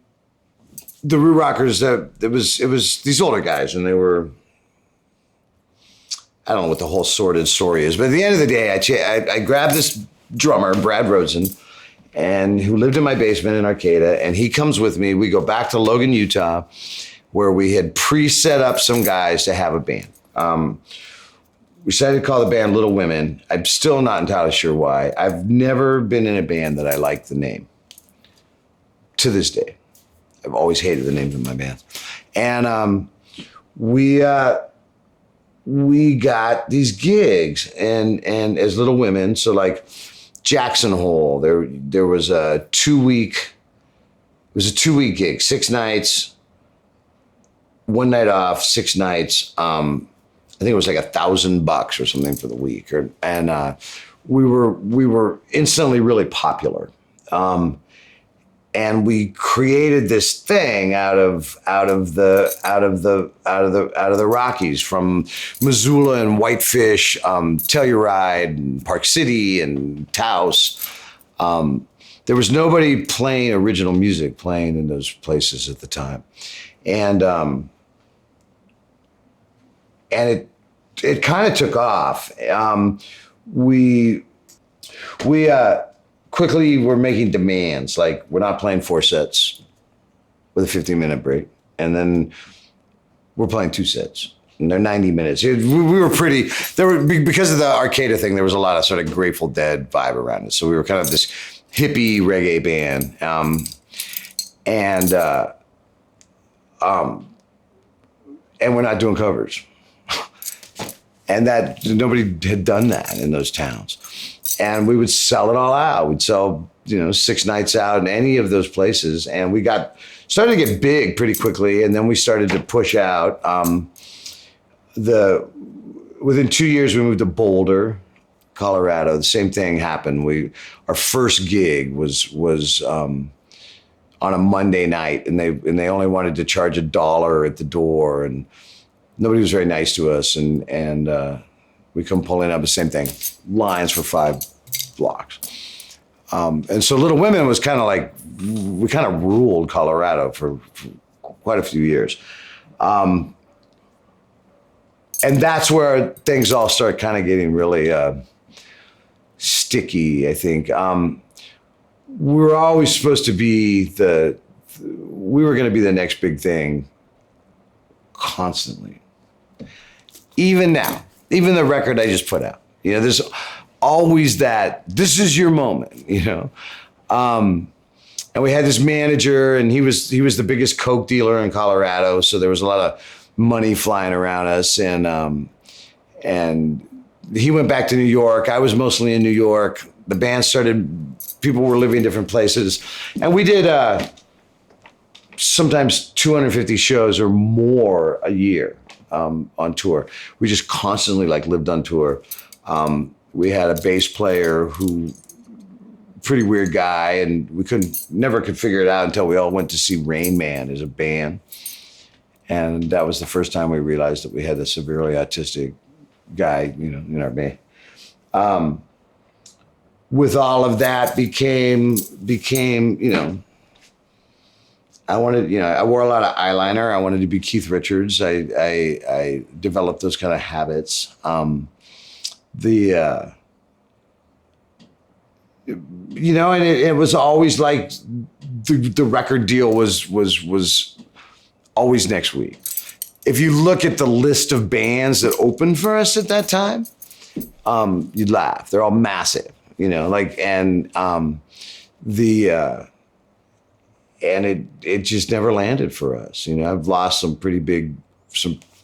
the Root Rockers, it was these older guys, and they were, I don't know what the whole sordid story is, but at the end of the day, I grabbed this drummer, Brad Rosen, and who lived in my basement in Arcata, and he comes with me. We go back to Logan, Utah, where we had pre-set up some guys to have a band. We decided to call the band Little Women. I'm still not entirely sure why. I've never been in a band that I like the name to this day. I've always hated the names of my bands. And we got these gigs and as Little Women. So like Jackson Hole, there was a 2-week gig, 6 nights, 1 night off, 6 nights. I think it was like $1,000 or something for the week. And we were instantly really popular. And we created this thing out of the Rockies, from Missoula and Whitefish, Telluride, and Park City, and Taos. There was nobody playing original music playing in those places at the time, and it kind of took off. We quickly were making demands, like we're not playing 4 sets with a 15-minute break, and then we're playing 2 sets, and they're 90 minutes. We were pretty. Because of the Arcata thing, there was a lot of sort of Grateful Dead vibe around it. So we were kind of this hippie reggae band, and we're not doing covers, and that nobody had done that in those towns. And we would sell it all out. We'd sell, 6 nights out in any of those places. And we started to get big pretty quickly. And then we started to push out. Within 2 years, we moved to Boulder, Colorado. The same thing happened. Our first gig was on a Monday night, and they only wanted to charge $1 at the door, and nobody was very nice to us. And we come pulling up the same thing, lines for 5 blocks. And so Little Women was kind of like, we kind of ruled Colorado for quite a few years. And that's where things all start kind of getting really sticky, I think. We were always supposed to be we were going to be the next big thing constantly. Even now. Even the record I just put out, there's always that, this is your moment, And we had this manager, and he was the biggest coke dealer in Colorado. So there was a lot of money flying around us. And he went back to New York. I was mostly in New York. The band people were living in different places. And we did sometimes 250 shows or more a year. On tour. We just constantly lived on tour. We had a bass player pretty weird guy, and we never could figure it out until we all went to see Rain Man as a band. And that was the first time we realized that we had a severely autistic guy, in our band. With all of that became, I wanted, I wore a lot of eyeliner. I wanted to be Keith Richards. I developed those kind of habits. And it was always like the record deal was always next week. If you look at the list of bands that opened for us at that time, you'd laugh. They're all massive, you know, like, and it just never landed for us. You know, I've lost some pretty big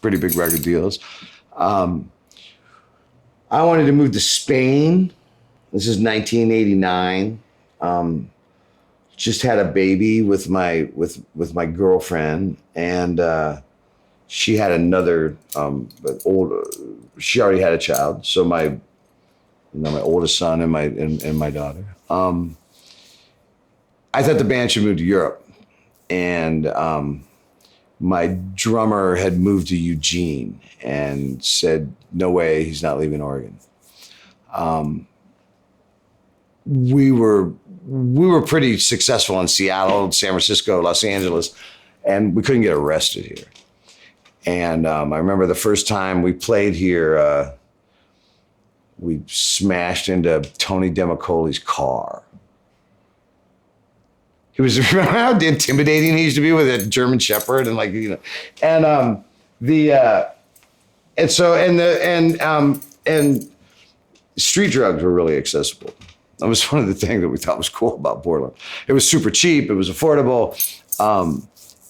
record deals. I wanted to move to Spain. This is 1989. Just had a baby with my girlfriend, and she had another older. She already had a child, so my oldest son and my daughter. I thought the band should move to Europe, and my drummer had moved to Eugene and said, "No way, he's not leaving Oregon." We were pretty successful in Seattle, San Francisco, Los Angeles, and we couldn't get arrested here. And I remember the first time we played here, we smashed into Tony Demicoli's car. He was, remember how intimidating he used to be with a German Shepherd, and like, you know, and street drugs were really accessible. That was one of the things that we thought was cool about Portland. It was super cheap. It was affordable.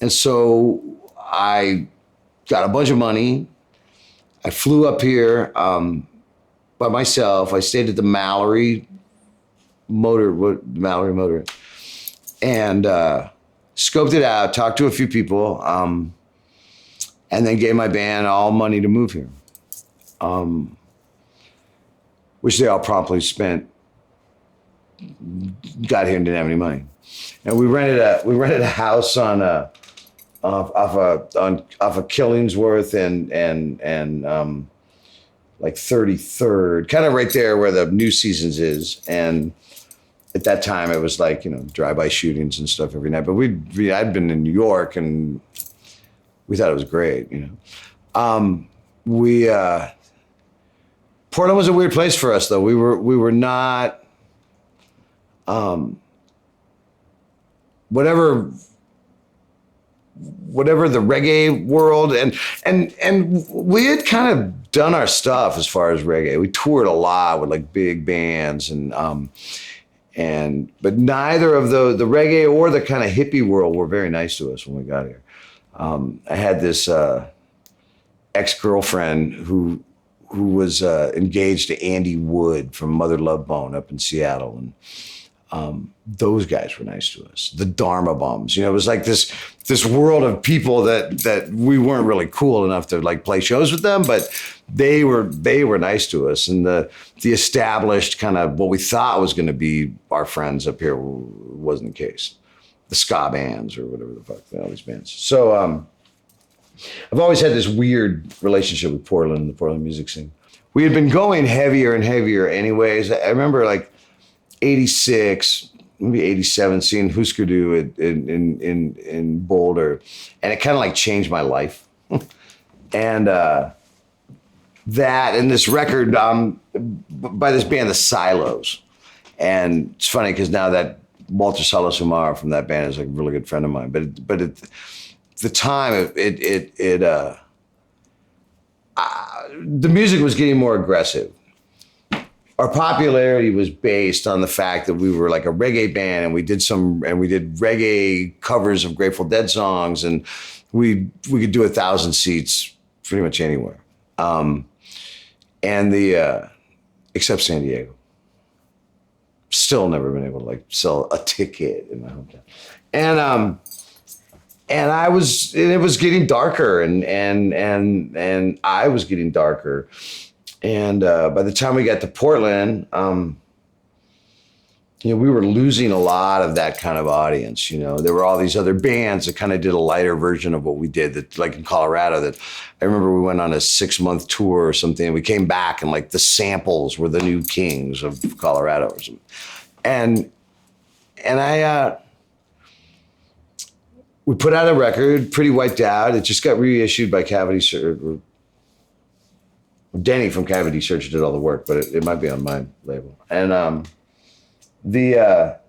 And so I got a bunch of money. I flew up here by myself. I stayed at the Mallory Motor, and scoped it out, talked to a few people, and then gave my band all money to move here, which they all promptly spent. Got here and didn't have any money, and we rented a house on off of Killingsworth and like 33rd, kind of right there where the New Seasons is. And at that time, it was like, you know, drive-by shootings and stuff every night. But I'd been in New York, and we thought it was great, you know. Portland was a weird place for us, though. We were not. Whatever the reggae world, and we had kind of done our stuff as far as reggae. We toured a lot with like big bands, but neither of the reggae or the kind of hippie world were very nice to us when we got here. I had this ex-girlfriend who was engaged to Andy Wood from Mother Love Bone up in Seattle, and those guys were nice to us. The Dharma Bums, you know, it was like this world of people that we weren't really cool enough to like play shows with them, but they were nice to us. And the established kind of what we thought was going to be our friends up here wasn't the case. The ska bands or whatever the fuck, all these bands. So I've always had this weird relationship with Portland and the Portland music scene. We had been going heavier and heavier anyways. I remember like 86, maybe 87, seeing Husker Du in Boulder, and it kind of like changed my life. And that and this record by this band, the Silos. And it's funny because now that Walter Salas-Umar from that band is like a really good friend of mine. But at the time, the music was getting more aggressive. Our popularity was based on the fact that we were like a reggae band, and we did reggae covers of Grateful Dead songs, and we could do 1,000 seats pretty much anywhere, except San Diego. Still never been able to like sell a ticket in my hometown, and it was getting darker, and I was getting darker. And by the time we got to Portland, you know, we were losing a lot of that kind of audience. You know, there were all these other bands that kind of did a lighter version of what we did. That, like in Colorado, that I remember we went on a 6-month tour or something. And we came back, and like the Samples were the new kings of Colorado or something. And we put out a record, pretty wiped out. It just got reissued by Cavity Search. Denny from Cavity Search did all the work, but it might be on my label. And it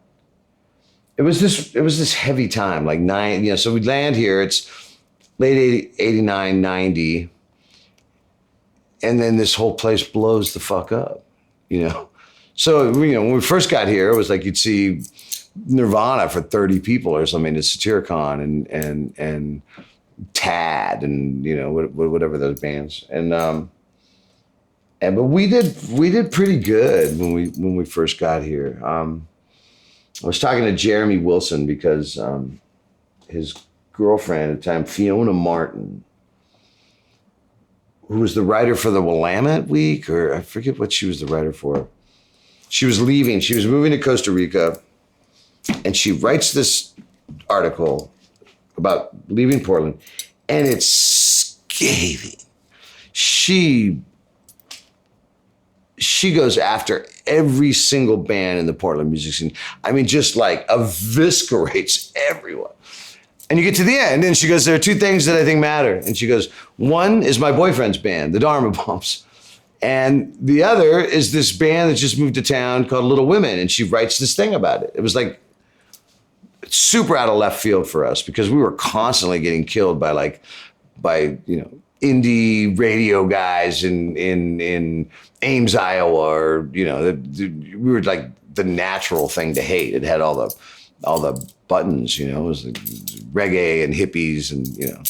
was this heavy time, like so we'd land here, it's late 89, 90. and then this whole place blows the fuck up, you know? So, you know, when we first got here, it was like you'd see Nirvana for 30 people or something at Satyricon and Tad and, you know, whatever those bands. But we did pretty good when we first got here. I was talking to Jeremy Wilson because his girlfriend at the time, Fiona Martin, who was the writer for the Willamette Week, or I forget what she was the writer for. She was leaving. She was moving to Costa Rica, and she writes this article about leaving Portland, and it's scathing. She goes after every single band in the Portland music scene. I mean, just like eviscerates everyone. And you get to the end, and she goes, there are two things that I think matter. And she goes, one is my boyfriend's band, the Dharma Bumps. And the other is this band that just moved to town called Little Women. And she writes this thing about it. It was like super out of left field for us because we were constantly getting killed by you know, indie radio guys in Ames, Iowa, or, you know, we were like the natural thing to hate. It had all the buttons, you know, it was like reggae and hippies and, you know,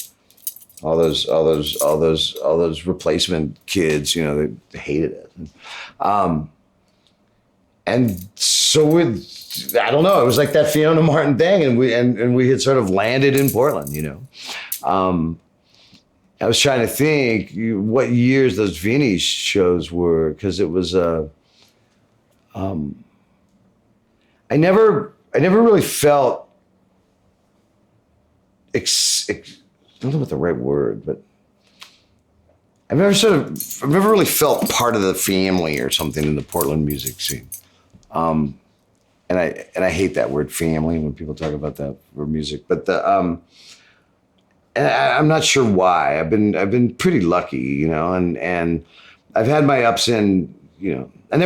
all those replacement kids, you know, they hated it. And so I don't know, it was like that Fiona Martin thing, and we had sort of landed in Portland, you know. I was trying to think what years those Vinnie shows were, because it was I never really felt I don't know what the right word, but I've never really felt part of the family or something in the Portland music scene. And I hate that word family when people talk about that for music, but and I'm not sure why. I've been pretty lucky, you know, and I've had my ups and, you know, I've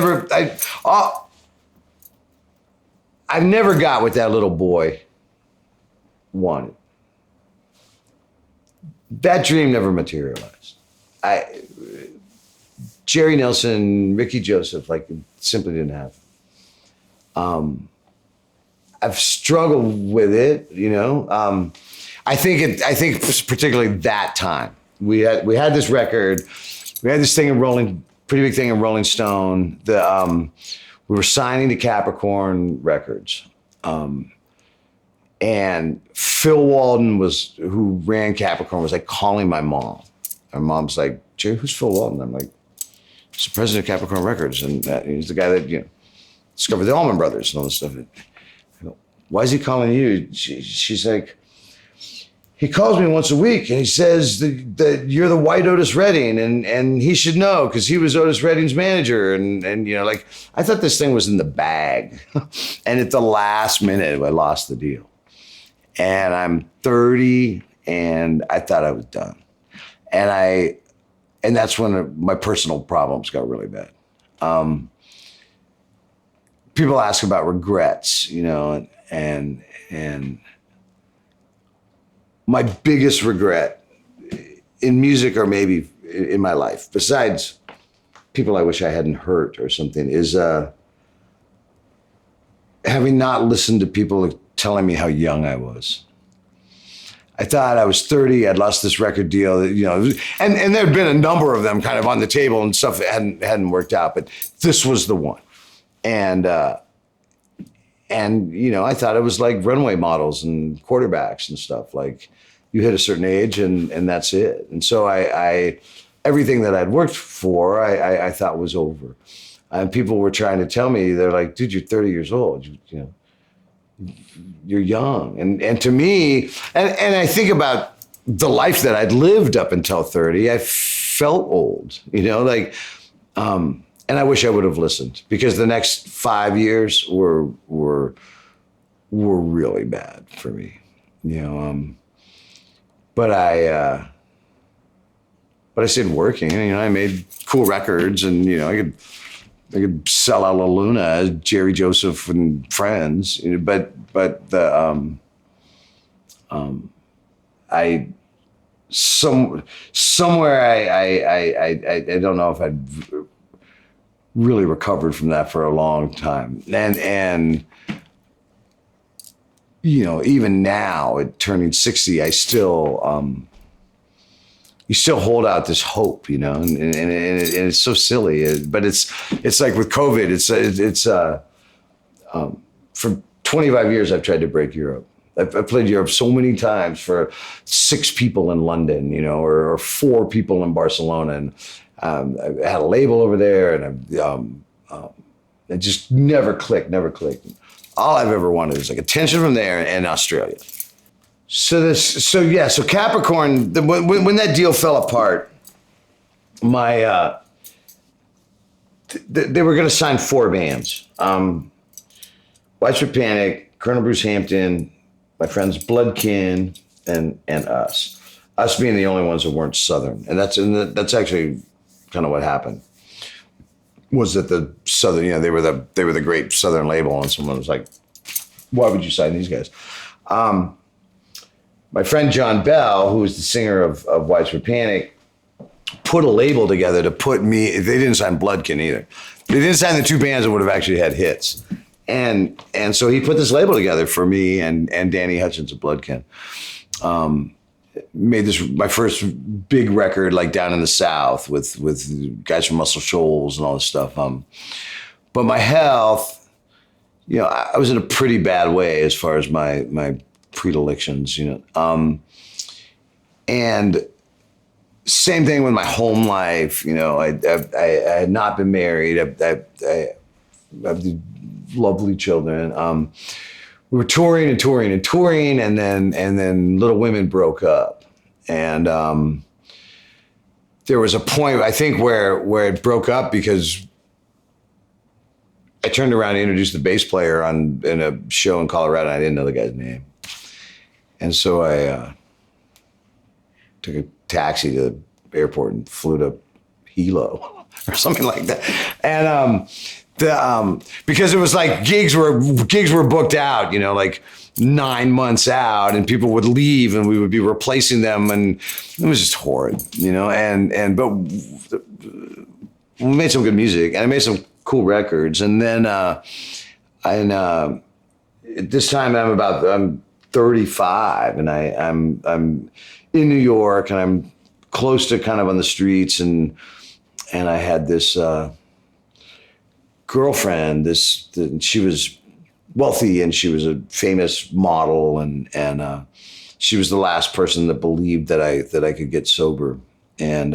never got what that little boy wanted. That dream never materialized. Jerry Nelson, Ricky Joseph, like, simply didn't have. I've struggled with it, you know. I think particularly that time we had this record, we had this thing pretty big thing in Rolling Stone. We were signing to Capricorn Records, and Phil Walden who ran Capricorn, was like calling my mom. My mom's like, Jerry, who's Phil Walden? I'm like, he's the president of Capricorn Records, and he's the guy that, you know, discovered the Allman Brothers and all this stuff. I go, why is he calling you? She's like, he calls me once a week and he says that you're the white Otis Redding, and he should know because he was Otis Redding's manager. And you know, like, I thought this thing was in the bag. And at the last minute, I lost the deal. And I'm 30 and I thought I was done. And that's when my personal problems got really bad. People ask about regrets, you know, and my biggest regret in music, or maybe in my life, besides people I wish I hadn't hurt or something, is having not listened to people telling me how young I was. I thought I was 30, I'd lost this record deal, you know, and there had been a number of them kind of on the table and stuff that hadn't worked out, but this was the one. And you know, I thought it was like runway models and quarterbacks and stuff. Like, you hit a certain age and that's it. And so I everything that I'd worked for, I thought was over. And people were trying to tell me, they're like, dude, you're 30 years old. You know, you're young. And to me, and I think about the life that I'd lived up until 30, I felt old, you know, like, and I wish I would have listened, because the next 5 years were really bad for me, you know. But I stayed working. You know, I made cool records, and you know, I could sell out La Luna as Jerry Joseph and friends. You know, but somewhere I don't know if I'd really recovered from that for a long time. And you know, even now at turning 60, I still you still hold out this hope, you know, and it's so silly, but it's like with COVID, for 25 years I've tried to break Europe. I've played Europe so many times for 6 people in London, you know, or 4 people in Barcelona, and I had a label over there, and it just never clicked. All I've ever wanted is like attention from there and Australia. So Capricorn. When that deal fell apart, my they were going to sign 4 bands: Widespread Panic, Colonel Bruce Hampton, my friends Bloodkin, and us. Us being the only ones that weren't Southern, and that's actually kind of what happened. Was that the Southern? You know, they were the great Southern label, and someone was like, "Why would you sign these guys?" My friend John Bell, who was the singer of Widespread Panic, put a label together to put me. They didn't sign Bloodkin either. They didn't sign the 2 bands that would have actually had hits. And so he put this label together for me and Danny Hutchins of Bloodkin. Made this my first big record, like down in the South with guys from Muscle Shoals and all this stuff. But my health, you know, I was in a pretty bad way as far as my predilections, you know. And same thing with my home life, you know. I had not been married. I have lovely children. We were touring, and then Little Women broke up, and there was a point I think where it broke up because I turned around and introduced the bass player in a show in Colorado. And I didn't know the guy's name, and so I took a taxi to the airport and flew to Hilo or something like that, and because it was like gigs were booked out, you know, like 9 months out, and people would leave and we would be replacing them, and it was just horrid, you know. But we made some good music and I made some cool records, and then at this time I'm 35, and I'm in New York, and I'm close to kind of on the streets, and I had this girlfriend. She was wealthy, and she was a famous model, and she was the last person that believed that I could get sober, and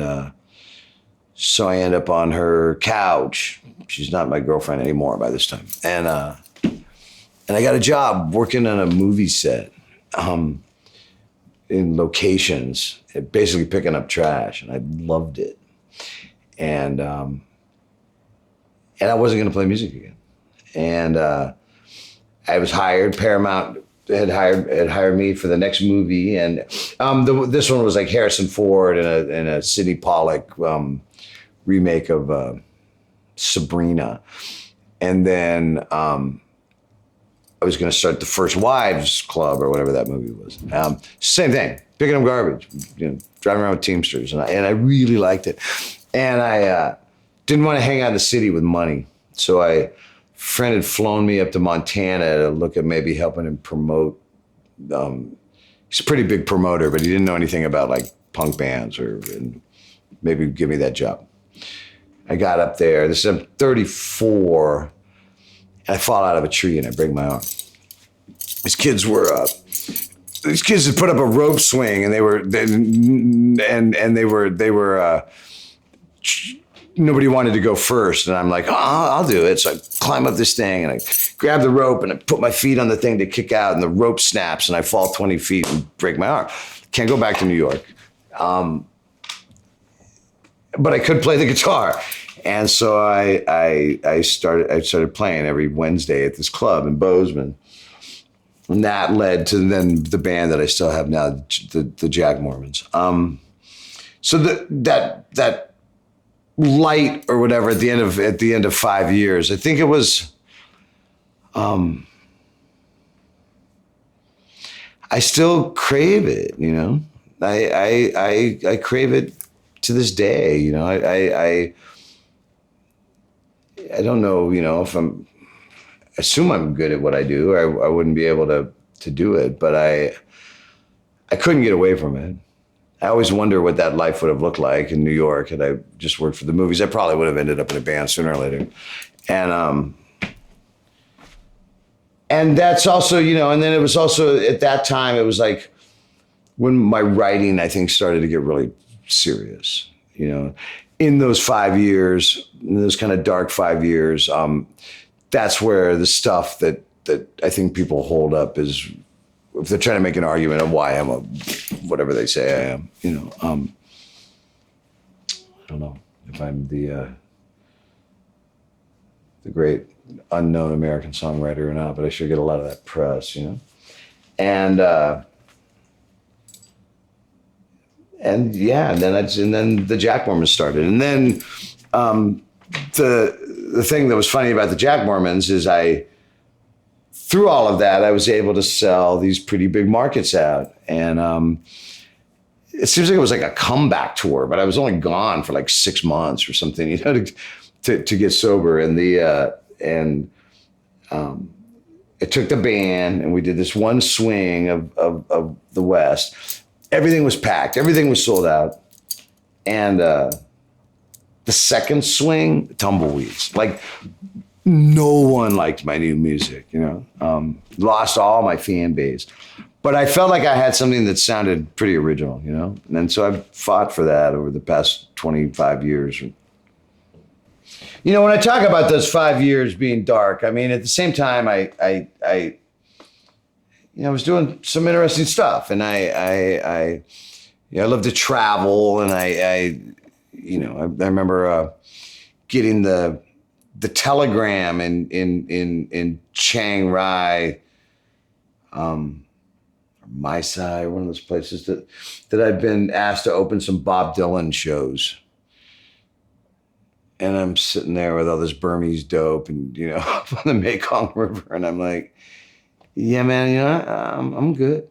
so I end up on her couch. She's not my girlfriend anymore by this time, and I got a job working on a movie set, in locations, basically picking up trash, and I loved it, and I wasn't going to play music again. And I was hired. Paramount had hired me for the next movie, and this one was like Harrison Ford in a Sidney Pollack remake of Sabrina. And then I was going to start the First Wives Club or whatever that movie was. Same thing, picking up garbage, you know, driving around with Teamsters, and I really liked it. And I didn't want to hang out in the city with money. So a friend had flown me up to Montana to look at maybe helping him promote. He's a pretty big promoter, but he didn't know anything about like punk bands and maybe give me that job. I got up there. I'm 34, and I fall out of a tree and I break my arm. These kids had put up a rope swing, and they were nobody wanted to go first, and I'm like, oh, I'll do it. So I climb up this thing, and I grab the rope, and I put my feet on the thing to kick out, and the rope snaps, and I fall 20 feet and break my arm. Can't go back to New York. But I could play the guitar. And so I started playing every Wednesday at this club in Bozeman. And that led to then the band that I still have now, the Jack Mormons. So that light or whatever at the end of 5 years, I think it was, I still crave it, you know. I crave it to this day. You know, I don't know, you know, if assume I'm good at what I do, I wouldn't be able to do it, but I couldn't get away from it. I always wonder what that life would have looked like in New York had I just worked for the movies. I probably would have ended up in a band sooner or later. And that's also, you know, and then it was also at that time, it was like when my writing, I think, started to get really serious, you know, in those 5 years, in those kind of dark 5 years. That's where the stuff that I think people hold up is, if they're trying to make an argument of why I'm whatever they say I am, you know, I don't know if I'm the great unknown American songwriter or not, but I sure get a lot of that press, you know, and yeah, and then the Jack Mormons started, and then the thing that was funny about the Jack Mormons is through all of that, I was able to sell these pretty big markets out. And it seems like it was like a comeback tour, but I was only gone for like 6 months or something, you know, to get sober. And it took the band, and we did this one swing of the West. Everything was packed. Everything was sold out. And the second swing, tumbleweeds. Like, no one liked my new music, you know. Lost all my fan base. But I felt like I had something that sounded pretty original, you know. And so I've fought for that over the past 25 years. You know, when I talk about those 5 years being dark, I mean, at the same time, I was doing some interesting stuff, and I love to travel, and I remember getting the telegram in Chiang Rai, Mai Sai, one of those places that I've been asked to open some Bob Dylan shows. And I'm sitting there with all this Burmese dope and, you know, up on the Mekong River. And I'm like, yeah, man, you know, I'm good.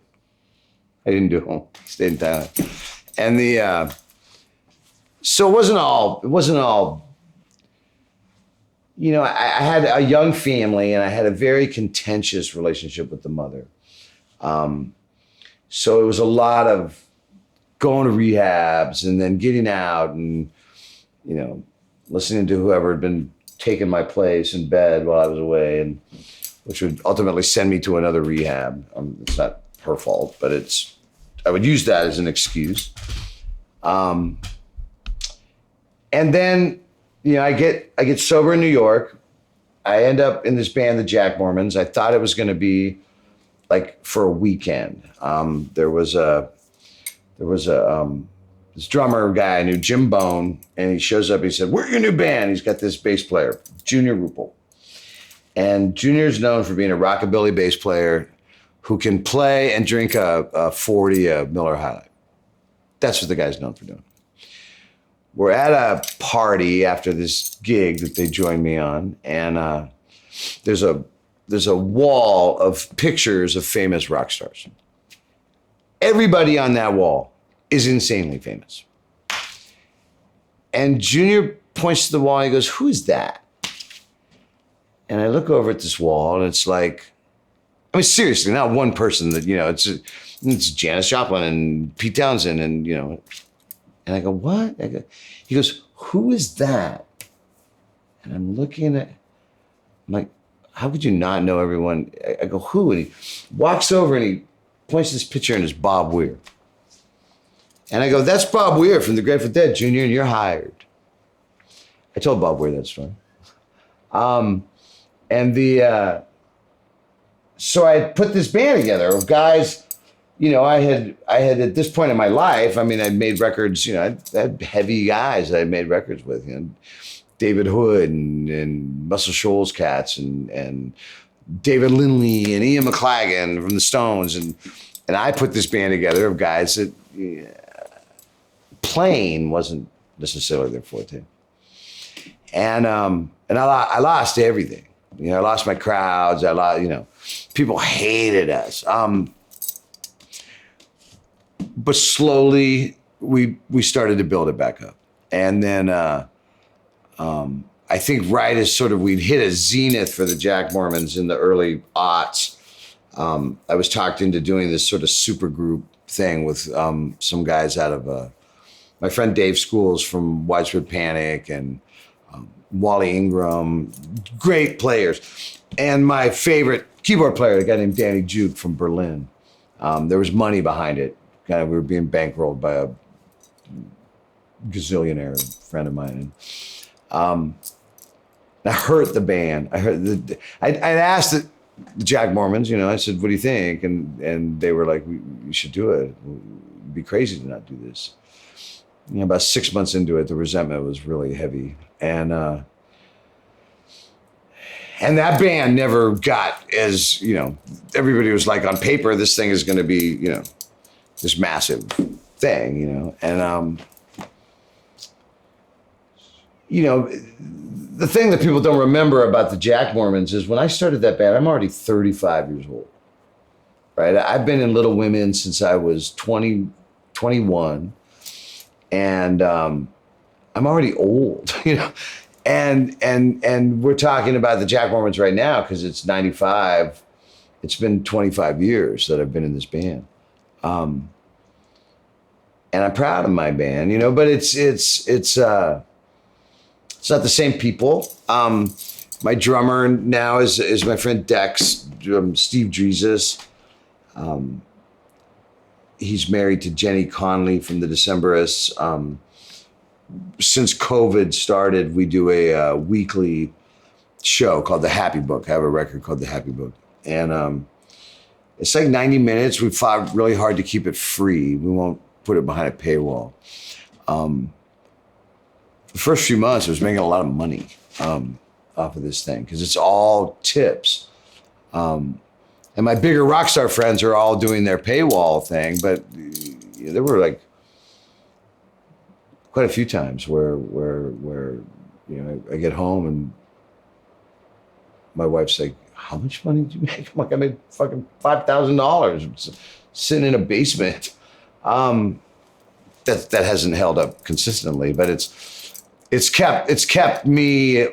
I didn't do it. Stayed in Thailand. And so it wasn't all, you know, I had a young family, and I had a very contentious relationship with the mother. So it was a lot of going to rehabs and then getting out and, you know, listening to whoever had been taking my place in bed while I was away, and which would ultimately send me to another rehab. It's not her fault, but I would use that as an excuse. And then, you know, I get sober in New York. I end up in this band, the Jack Mormons. I thought it was going to be like for a weekend. There was this drummer guy named Jim Bone, and he shows up. He said, "We're your new band." He's got this bass player, Junior Rupel, and Junior's known for being a rockabilly bass player who can play and drink a 40 Miller High Life. That's what the guy's known for doing. We're at a party after this gig that they joined me on, and there's a wall of pictures of famous rock stars. Everybody on that wall is insanely famous. And Junior points to the wall and he goes, "Who is that?" And I look over at this wall, and it's like, I mean, seriously, not one person that, you know, it's Janis Joplin and Pete Townsend, and, you know, and I go, "What?" He goes, "Who is that?" And I'm looking at, I'm like, how could you not know everyone? I go, "Who?" And he walks over and he points to this picture, and it's Bob Weir. And I go, "That's Bob Weir from the Grateful Dead, Junior, and you're hired." I told Bob Weir that story. So I put this band together of guys, you know, I had at this point in my life, I mean, I'd made records, you know, I had heavy guys that I made records with, you know, David Hood and Muscle Shoals Cats and David Lindley and Ian McLagan from the Stones. And I put this band together of guys that playing wasn't necessarily their forte. And I lost everything. You know, I lost my crowds. You know, people hated us. but slowly we started to build it back up. And then I think right as sort of we'd hit a zenith for the Jack Mormons in the early aughts, I was talked into doing this sort of super group thing with some guys out of my friend Dave Schools from Widespread Panic and Wally Ingram, great players. And my favorite keyboard player, a guy named Danny Juke from Berlin. There was money behind it. We were being bankrolled by a gazillionaire friend of mine. And I hurt the band. I'd asked the Jack Mormons, I said, what do you think? And they were like, you should do it. It'd be crazy to not do this. About 6 months into it, the resentment was really heavy. And that band never got as, everybody was like, on paper, this thing is going to be, this massive thing, And, the thing that people don't remember about the Jack Mormons is when I started that band, I'm already 35 years old, right? I've been in Little Women since I was 21. And I'm already old, and we're talking about the Jack Mormons right now because it's 95. It's been 25 years that I've been in this band. And I'm proud of my band, but it's not the same people. My drummer now is my friend Dex, Steve Dreeses. He's married to Jenny Conley from the Decemberists. Since COVID started, we do a weekly show called The Happy Book. I have a record called The Happy Book. And it's like 90 minutes. We fought really hard to keep it free. We won't put it behind a paywall. The first few months, I was making a lot of money off of this thing because it's all tips. And my bigger rock star friends are all doing their paywall thing, but there were like quite a few times where I get home and my wife's like, "How much money did you make?" I'm like, "I made fucking $5,000 sitting in a basement." That hasn't held up consistently, but it's kept me.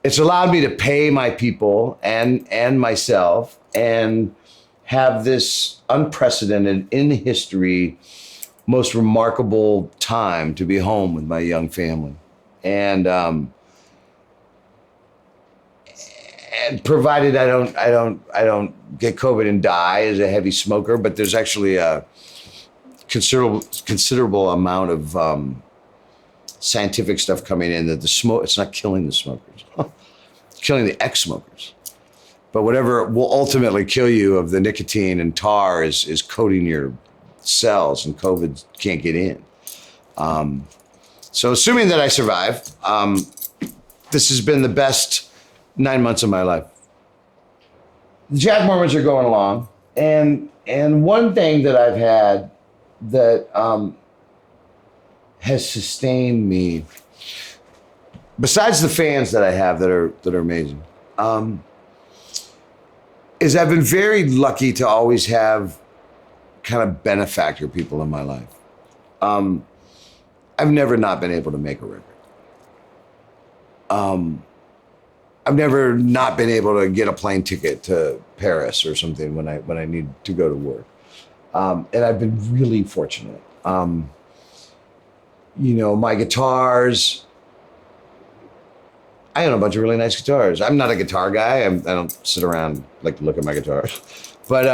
It's allowed me to pay my people and myself and have this unprecedented in history, most remarkable time to be home with my young family. And provided I don't get COVID and die as a heavy smoker, but there's actually a considerable amount of scientific stuff coming in that it's not killing the smokers. Killing the ex-smokers. But whatever will ultimately kill you of the nicotine and tar is coating your cells, and COVID can't get in. So assuming that I survive, this has been the best 9 months of my life. The Jack Mormons are going along, and one thing that I've had that has sustained me, besides the fans that I have that are amazing, is I've been very lucky to always have kind of benefactor people in my life. I've never not been able to make a record. I've never not been able to get a plane ticket to Paris or something when I need to go to work. And I've been really fortunate. My guitars, I own a bunch of really nice guitars. I'm not a guitar guy. I don't sit around like to look at my guitars, but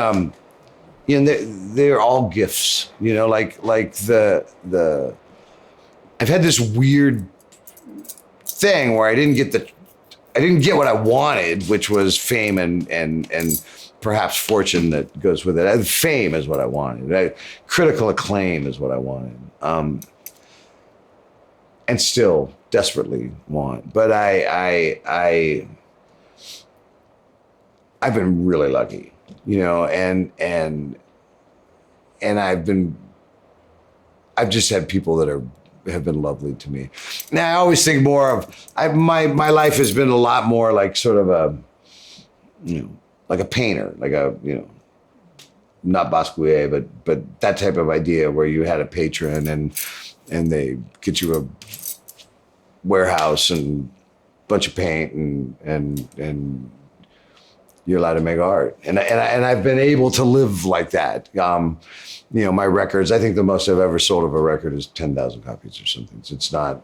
they're all gifts. Like the I've had this weird thing where I didn't get what I wanted, which was fame and perhaps fortune that goes with it. Fame is what I wanted. Critical acclaim is what I wanted, and still desperately want. But I've been really lucky, and I've just had people that have been lovely to me. Now I always think more of my life has been a lot more like sort of a like a painter, like not Basquiat, but that type of idea where you had a patron and they get you a warehouse and bunch of paint and you're allowed to make art. And I've been able to live like that. My records, I think the most I've ever sold of a record is 10,000 copies or something. So it's not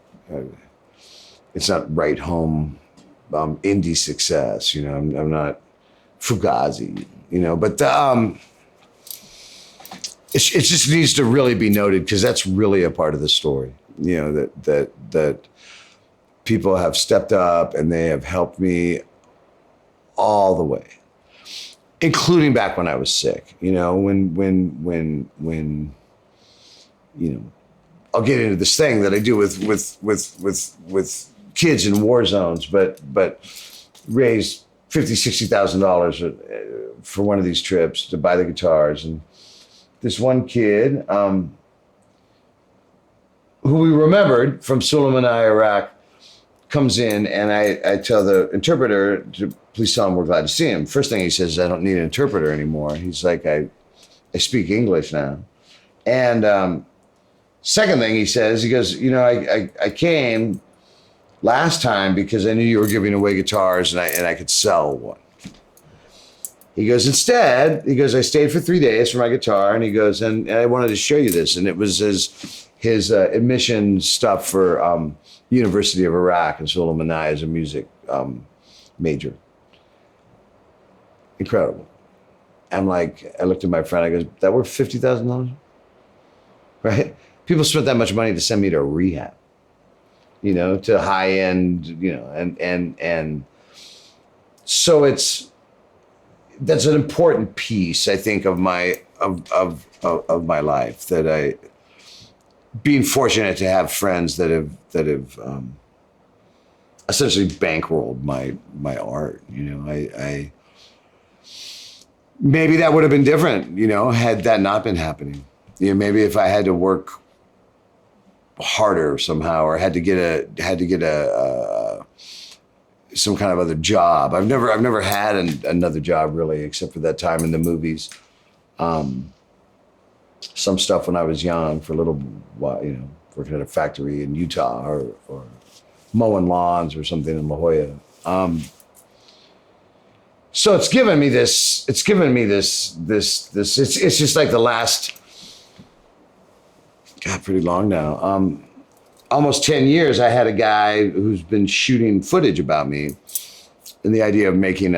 right home indie success. I'm not Fugazi, but it just needs to really be noted because that's really a part of the story. That people have stepped up and they have helped me all the way, including back when I was sick. When I'll get into this thing that I do with kids in war zones, but raised $50,000-$60,000 for one of these trips to buy the guitars. And this one kid, who we remembered from Sulaymaniyah, Iraq, comes in, and I tell the interpreter to please tell him we're glad to see him. First thing he says is, I don't need an interpreter anymore. He's like, I speak English now. And second thing he says, he goes, I came last time because I knew you were giving away guitars and I could sell one. He goes, instead, I stayed for 3 days for my guitar, and he goes, and I wanted to show you this. And it was his admission stuff for University of Iraq and Sulaymaniyah as a music major. Incredible. I looked at my friend, I go, that worth $50,000? Right? People spent that much money to send me to rehab, to high end, and so that's an important piece, I think, of my life, that being fortunate to have friends that have essentially bankrolled my art. I maybe that would have been different, had that not been happening. Maybe if I had to work harder somehow, or had to get a some kind of other job. I've never had another job really, except for that time in the movies. Some stuff when I was young for a little while, working at a factory in Utah or mowing lawns or something in La Jolla. So it's given me this. It's just like the last, God, pretty long now. Almost 10 years, I had a guy who's been shooting footage about me, and the idea of making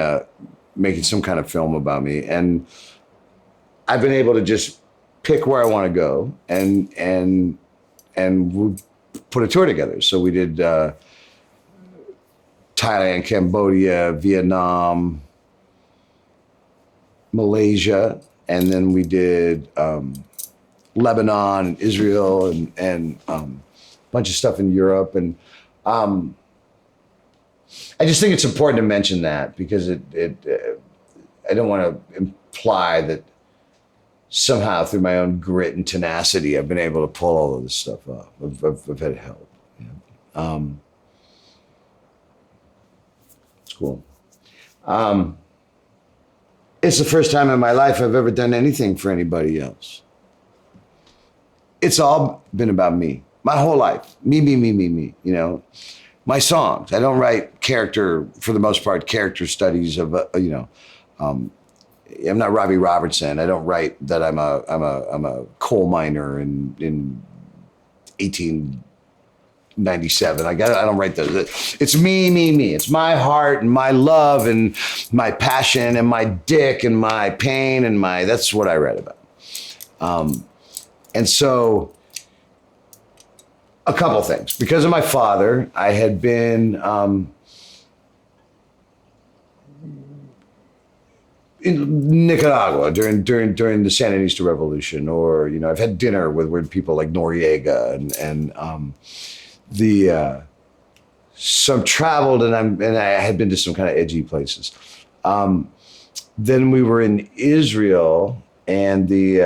some kind of film about me. And I've been able to just pick where I want to go and we put a tour together. So we did Thailand, Cambodia, Vietnam, Malaysia, and then we did Lebanon and Israel and bunch of stuff in Europe. And I just think it's important to mention that because I don't want to imply that somehow through my own grit and tenacity, I've been able to pull all of this stuff off. I've had help. It's cool. It's the first time in my life I've ever done anything for anybody else. It's all been about me. My whole life, me, my songs. I don't write for the most part, character studies of, I'm not Robbie Robertson. I don't write that I'm a coal miner in 1897. I don't write those. It's me. It's my heart and my love and my passion and my dick and my pain and that's what I read about. And so, a couple things. Because of my father, I had been in Nicaragua during the Sandinista Revolution, or I've had dinner with weird people like Noriega and some traveled and I had been to some kind of edgy places. Then we were in Israel, and the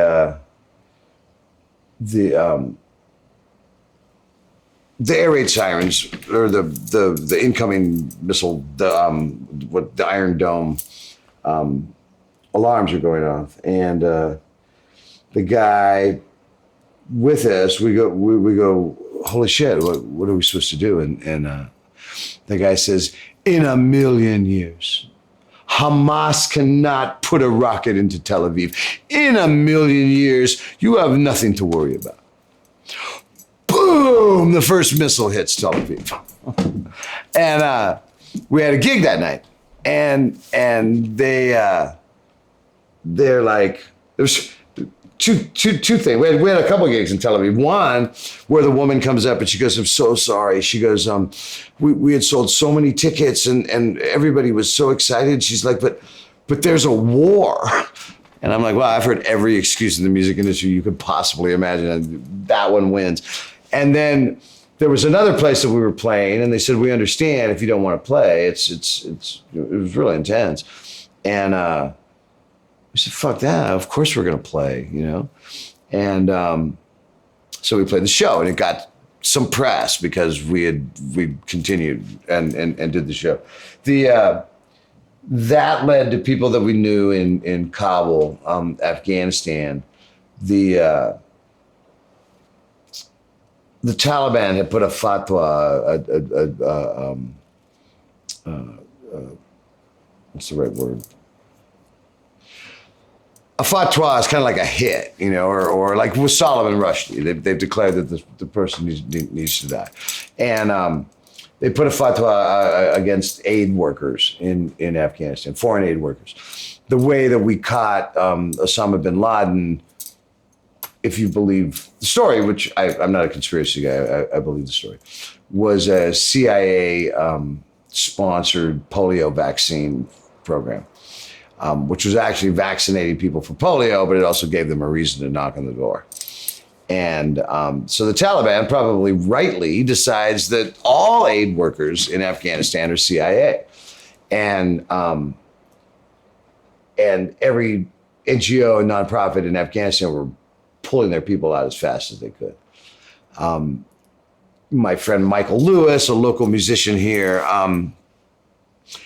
air raid sirens, or the incoming missile, the Iron Dome alarms are going off, and the guy with us, we go, holy shit, what are we supposed to do? And the guy says, in a million years, Hamas cannot put a rocket into Tel Aviv. In a million years, you have nothing to worry about. Boom! The first missile hits Tel Aviv. And we had a gig that night. And they're like, there's two things. We had a couple of gigs in Tel Aviv. One where the woman comes up and she goes, I'm so sorry. She goes, we had sold so many tickets and everybody was so excited. She's like, but there's a war. And I'm like, well, I've heard every excuse in the music industry you could possibly imagine. And that one wins. And then there was another place that we were playing and they said, we understand if you don't want to play. It was really intense. And we said, fuck that. Of course we're going to play, you know? And so we played the show and it got some press because we continued and did the show. That led to people that we knew in Kabul, Afghanistan. The Taliban had put a fatwa, what's the right word? A fatwa is kind of like a hit, you know, or like with Salman Rushdie, they've declared that the person needs to die. And they put a fatwa against aid workers in Afghanistan, foreign aid workers. The way that we caught Osama bin Laden, if you believe the story, which I'm not a conspiracy guy, I believe the story, was a CIA sponsored polio vaccine program. Which was actually vaccinating people for polio, but it also gave them a reason to knock on the door. And so the Taliban probably rightly decides that all aid workers in Afghanistan are CIA. And every NGO and nonprofit in Afghanistan were pulling their people out as fast as they could. My friend Michael Lewis, a local musician here,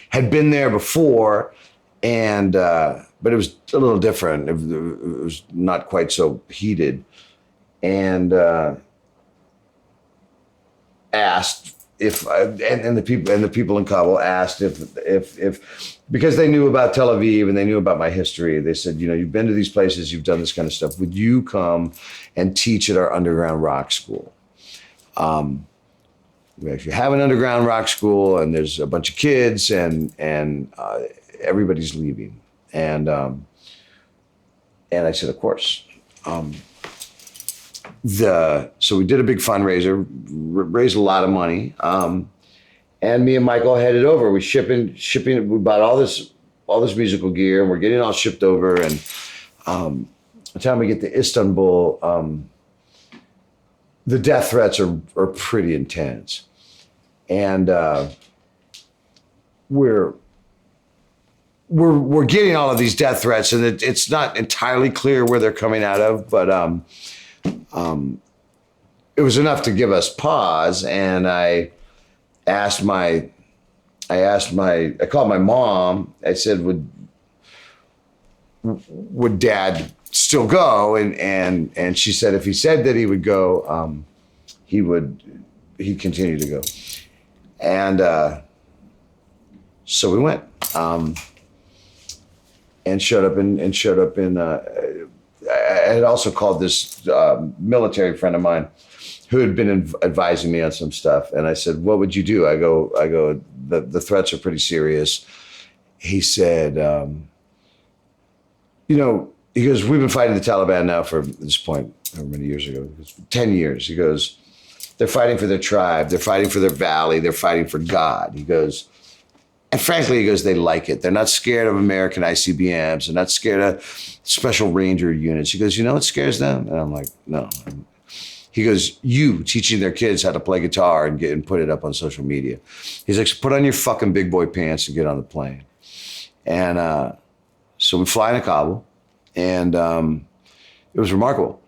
had been there before. And, but it was a little different. It was not quite so heated. And asked if, and the people in Kabul asked if, because they knew about Tel Aviv and they knew about my history, they said, you know, you've been to these places, you've done this kind of stuff. Would you come and teach at our underground rock school? We actually have an underground rock school and there's a bunch of kids and everybody's leaving. And I said, of course. So we did a big fundraiser, raised a lot of money. And me and Michael headed over. We shipping, we bought all this musical gear and we're getting it all shipped over. And by the time we get to Istanbul, the death threats are pretty intense. And we're getting all of these death threats, and it's not entirely clear where they're coming out of, but it was enough to give us pause. And I called my mom. I said, would Dad still go? And she said if he said that he would go, he'd continue to go. And so we went. And showed up in. I had also called this military friend of mine, who had been advising me on some stuff, and I said, "What would you do?" I go. The threats are pretty serious. He said, "You know," he goes, "We've been fighting the Taliban now for at this point, however many years ago, 10 years." He goes, "They're fighting for their tribe. They're fighting for their valley. They're fighting for God." He goes. And frankly, he goes, they like it. They're not scared of American ICBMs. They're not scared of special ranger units. He goes, you know what scares them? And I'm like, no. He goes, you teaching their kids how to play guitar and put it up on social media. He's like, so put on your fucking big boy pants and get on the plane. And so we fly into Kabul, and it was remarkable.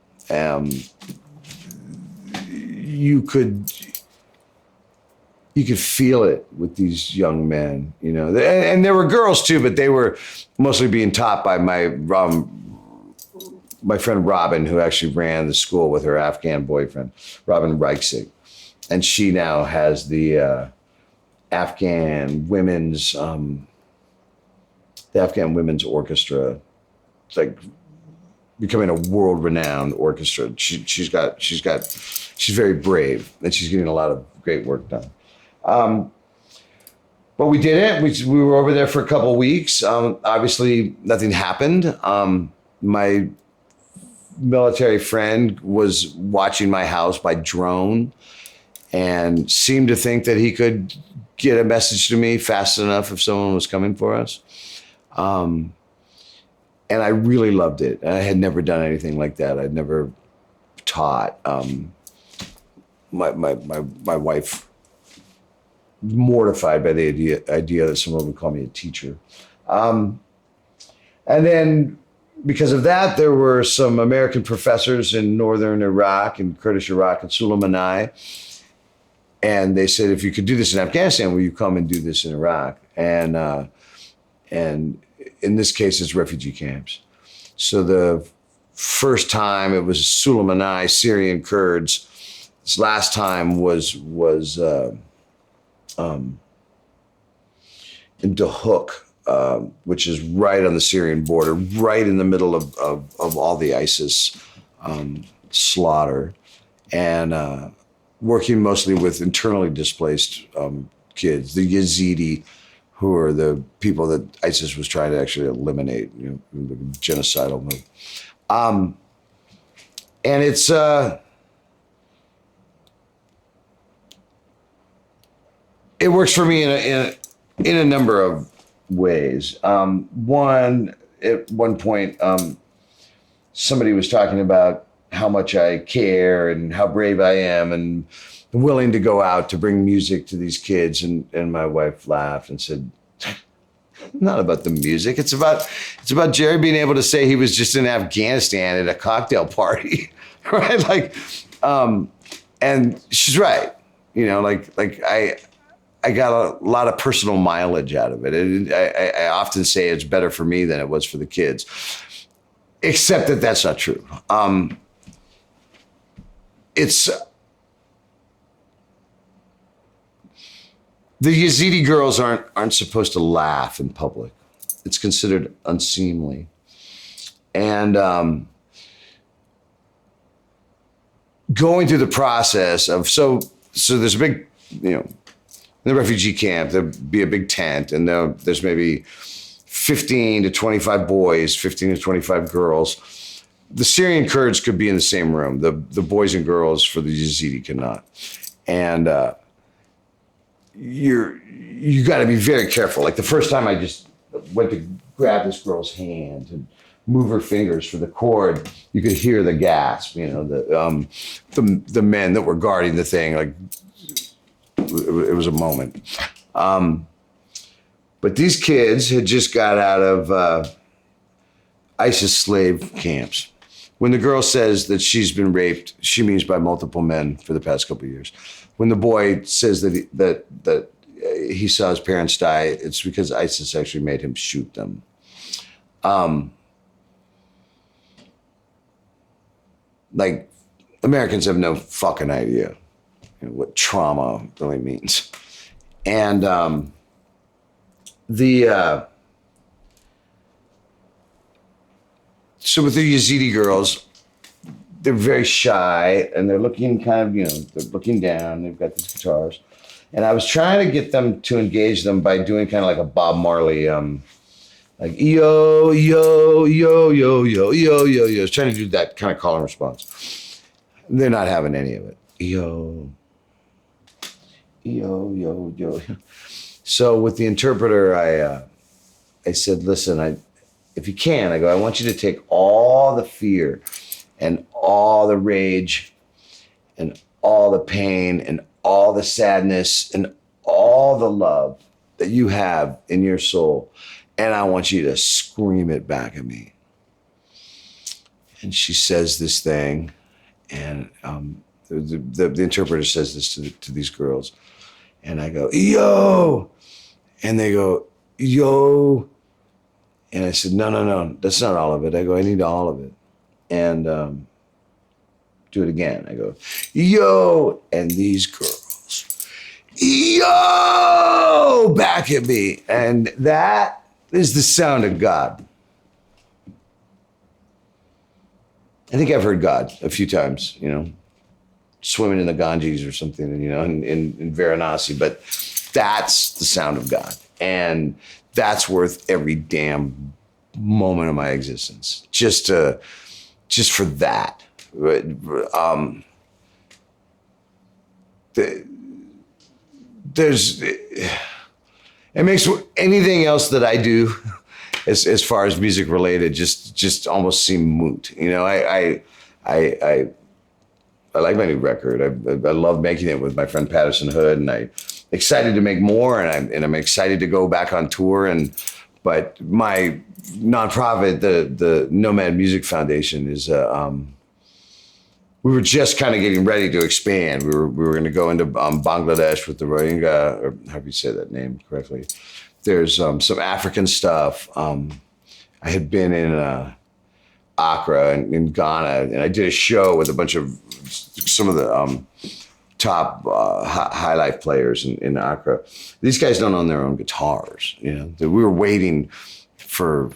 You could feel it with these young men, you know, and there were girls too, but they were mostly being taught by my my friend Robin, who actually ran the school with her Afghan boyfriend, Robin Reichsig. And she now has the Afghan women's orchestra. It's like becoming a world-renowned orchestra. She's very brave, and she's getting a lot of great work done. But we did it. We were over there for a couple of weeks. Obviously, nothing happened. My military friend was watching my house by drone and seemed to think that he could get a message to me fast enough if someone was coming for us. And I really loved it. I had never done anything like that. I'd never taught. My wife, mortified by the idea that someone would call me a teacher. And then because of that, there were some American professors in northern Iraq and Kurdish Iraq and Sulaymaniyah. And they said, if you could do this in Afghanistan, will you come and do this in Iraq? And in this case, it's refugee camps. So the first time it was Sulaymaniyah, Syrian Kurds. This last time was in Dahuk, which is right on the Syrian border, right in the middle of all the ISIS slaughter, and working mostly with internally displaced kids, the Yazidi, who are the people that ISIS was trying to actually eliminate, the genocidal move. And it's it works for me in a number of ways. One, at one point, somebody was talking about how much I care and how brave I am and willing to go out to bring music to these kids. And my wife laughed and said, not about the music. It's about Jerry being able to say he was just in Afghanistan at a cocktail party, right? Like, and she's right. I got a lot of personal mileage out of it. I often say it's better for me than it was for the kids, except that that's not true. The Yazidi girls aren't supposed to laugh in public. It's considered unseemly. And going through the process of, so there's a big, in the refugee camp, there'd be a big tent, and there's maybe 15 to 25 boys, 15 to 25 girls. The Syrian Kurds could be in the same room. The boys and girls for the Yazidi cannot. And you got to be very careful. Like the first time I just went to grab this girl's hand and move her fingers for the cord, you could hear the gasp. The men that were guarding the thing, like it was a moment. But these kids had just got out of ISIS slave camps. When the girl says that she's been raped, she means by multiple men for the past couple of years. When the boy says that he saw his parents die, it's because ISIS actually made him shoot them. Like, Americans have no fucking idea what trauma really means. And so with the Yazidi girls, they're very shy and they're looking kind of, they're looking down. They've got these guitars. And I was trying to get them to engage them by doing kind of like a Bob Marley, like yo, yo, yo, yo, yo, yo, yo, yo. I was trying to do that kind of call and response. They're not having any of it. Yo, yo, yo, yo. So with the interpreter, I said, listen, if you can, I want you to take all the fear and all the rage and all the pain and all the sadness and all the love that you have in your soul, and I want you to scream it back at me. And she says this thing, and the interpreter says this to these girls, and I go, yo, and they go, yo, and I said, no, that's not all of it. I go, I need all of it. and do it again. I go, yo, and these girls, yo, back at me. And that is the sound of God. I think I've heard God a few times, swimming in the Ganges or something, in Varanasi, but that's the sound of God. And that's worth every damn moment of my existence. Just for that. It makes anything else that I do as far as music related just almost seem moot. I like my new record. I love making it with my friend Patterson Hood, and I'm excited to make more, and I'm excited to go back on tour. But my nonprofit, the Nomad Music Foundation, is we were just kind of getting ready to expand. We were going to go into Bangladesh with the Rohingya, or how do you say that name correctly? There's some African stuff. I had been in Accra in Ghana, and I did a show with a bunch of some of the top high life players in Accra. These guys don't own their own guitars. We were waiting to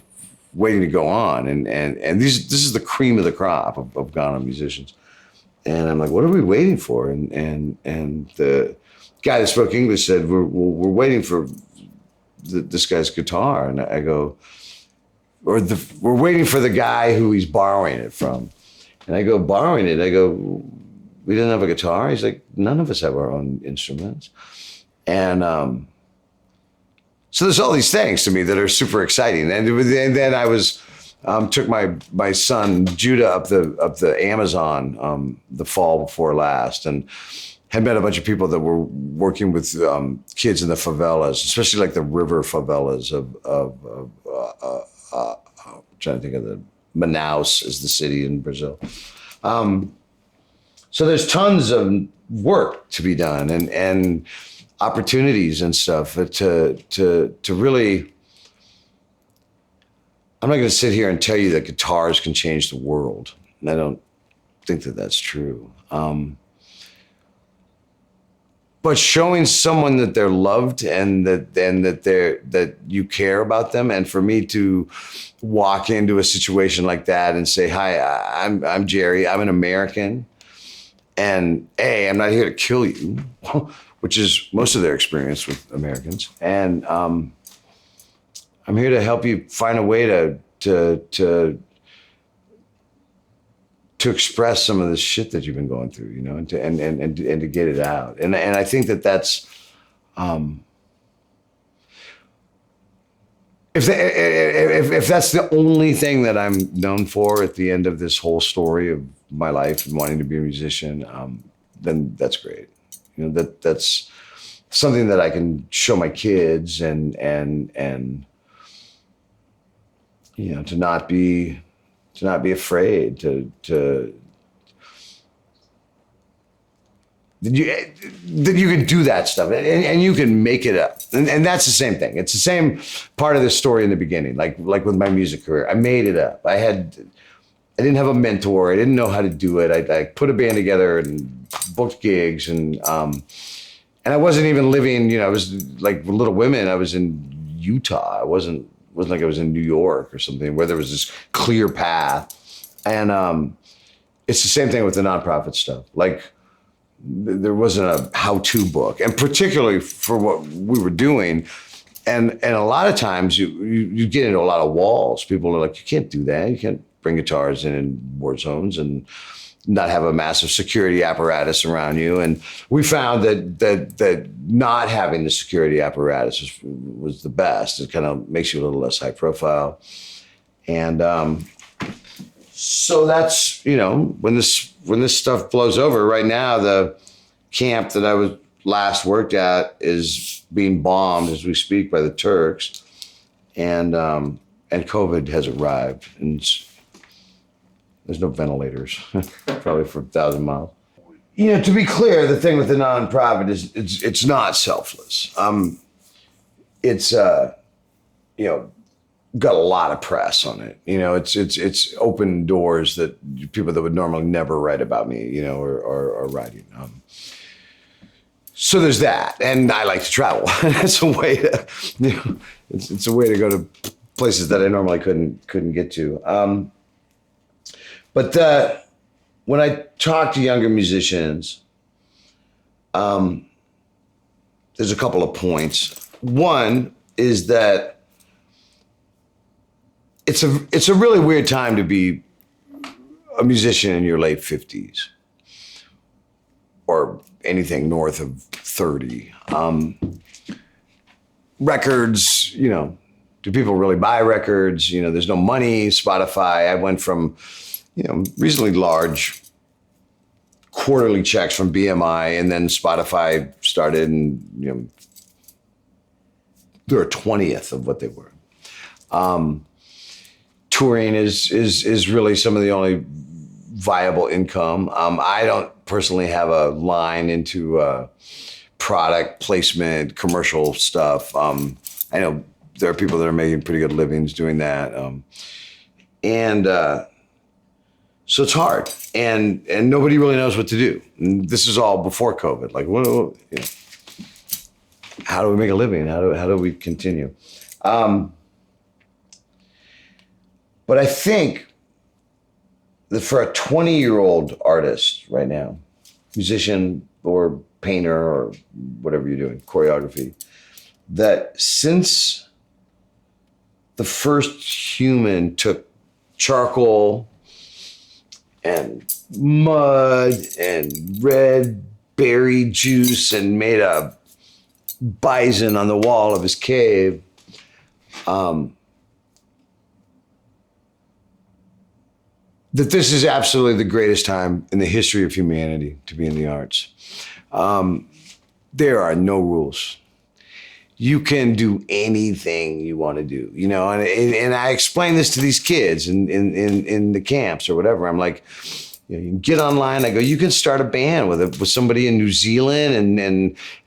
go on, and this is the cream of the crop of Ghana musicians. And I'm like, what are we waiting for? And the guy that spoke English said, we're waiting for this guy's guitar. And I go, we're waiting for the guy who he's borrowing it from. And I go, borrowing it? I go, we didn't have a guitar? He's like, none of us have our own instruments. And so there's all these things to me that are super exciting. And then I was took my son Judah up the Amazon the fall before last, and had met a bunch of people that were working with kids in the favelas, especially like the river favelas of I'm trying to think of Manaus is the city in Brazil. So there's tons of work to be done and opportunities and stuff to really. I'm not going to sit here and tell you that guitars can change the world. And I don't think that that's true. But showing someone that they're loved and that you care about them, and for me to walk into a situation like that and say, "Hi, I'm Jerry. I'm an American, and I'm not here to kill you," which is most of their experience with Americans, and I'm here to help you find a way to express some of the shit that you've been going through, and to get it out. And I think that's if that's the only thing that I'm known for at the end of this whole story of my life and wanting to be a musician, then that's great. That's something that I can show my kids and to not be afraid to that you can do that stuff and you can make it up. And that's the same thing. It's the same part of the story in the beginning, like with my music career. I made it up. I didn't have a mentor. I didn't know how to do it. I put a band together and booked gigs and I wasn't even living, I was like Little Women. I was in Utah. It wasn't like I was in New York or something where there was this clear path. And it's the same thing with the nonprofit stuff. Like there wasn't a how-to book, and particularly for what we were doing. And a lot of times you get into a lot of walls. People are like, you can't do that. You can't bring guitars in war zones and not have a massive security apparatus around you. And we found that not having the security apparatus was the best. It kind of makes you a little less high profile. And so that's, when this stuff blows over. Right now, the camp that I was last worked at is being bombed as we speak by the Turks. And COVID has arrived, and there's no ventilators, probably for 1,000 miles. To be clear, the thing with the nonprofit is it's not selfless. It's got a lot of press on it. You know, it's opened doors that people that would normally never write about me, you know, are writing. So there's that, and I like to travel. That's a way to, you know, it's a way to go to places that I normally couldn't get to. But when I talk to younger musicians, there's a couple of points. One is that it's a really weird time to be a musician in your late 50s or anything north of 30. Records, you know, do people really buy records? You know, there's no money. Spotify, I went from, you know, reasonably large quarterly checks from BMI, and then Spotify started, and, you know, they're a 20th of what they were. Touring is really some of the only viable income. I don't personally have a line into product placement, commercial stuff. I know there are people that are making pretty good livings doing that. So it's hard, and nobody really knows what to do. And this is all before COVID. Like, what, you know, how do we make a living? How do we continue? But I think that for a 20-year-old artist right now, musician or painter or whatever you're doing, choreography, that since the first human took charcoal and mud and red berry juice and made a bison on the wall of his cave, that this is absolutely the greatest time in the history of humanity to be in the arts. There are no rules. You can do anything you want to do, you know, and I explain this to these kids in the camps or whatever. I'm like, you know, you can get online. I go, you can start a band with somebody in New Zealand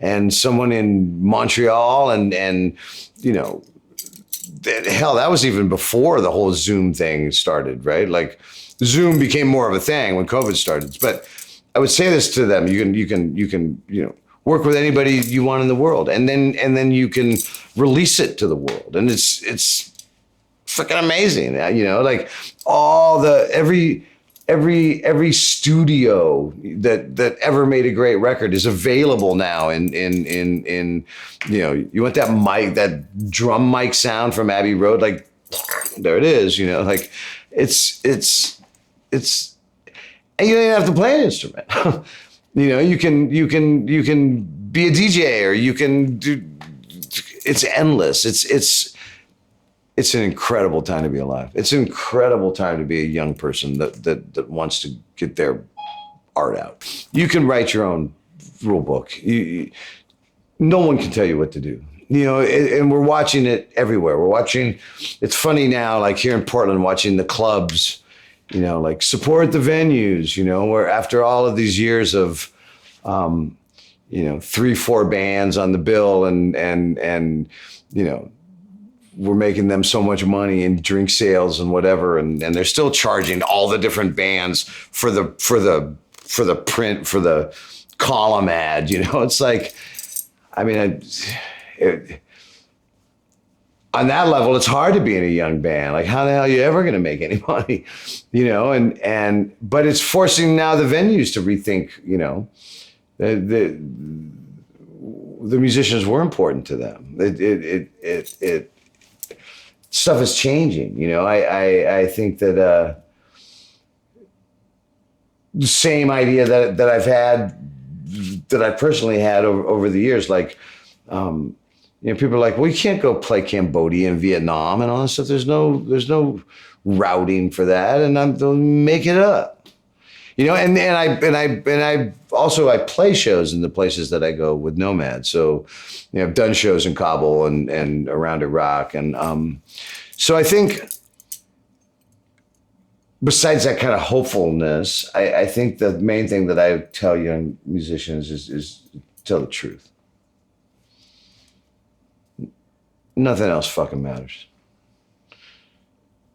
and someone in Montreal and you know, hell, that was even before the whole Zoom thing started, right? Like, Zoom became more of a thing when COVID started. But I would say this to them: you can you know, work with anybody you want in the world, and then you can release it to the world, and it's fucking amazing. You know, like all the every studio that ever made a great record is available now in you know, you want that mic, that drum mic sound from Abbey Road, like there it is, you know, like it's and you don't even have to play an instrument. You know, you can be a DJ, or you can do, it's endless. It's an incredible time to be alive. It's an incredible time to be a young person that wants to get their art out. You can write your own rule book. No one can tell you what to do. You know, and we're watching it everywhere. We're watching, it's funny now, like here in Portland, watching the clubs, you know, like support the venues, you know, where after all of these years of, you know, 3-4 bands on the bill and, you know, we're making them so much money in drink sales and whatever. And they're still charging all the different bands for the print, for the column ad, you know, it's like, I mean, on that level, it's hard to be in a young band. Like, how the hell are you ever going to make any money? You know, but it's forcing now the venues to rethink, you know, the musicians were important to them. Stuff is changing, you know. I think that the same idea that I've had, that I personally had over the years, like, you know, people are like, well, you can't go play Cambodia and Vietnam and all that stuff. There's no routing for that, and they'll make it up, you know. And I also I play shows in the places that I go with Nomad. So, you know, I've done shows in Kabul and around Iraq, and so I think besides that kind of hopefulness, I think the main thing that I tell young musicians is tell the truth. Nothing else fucking matters.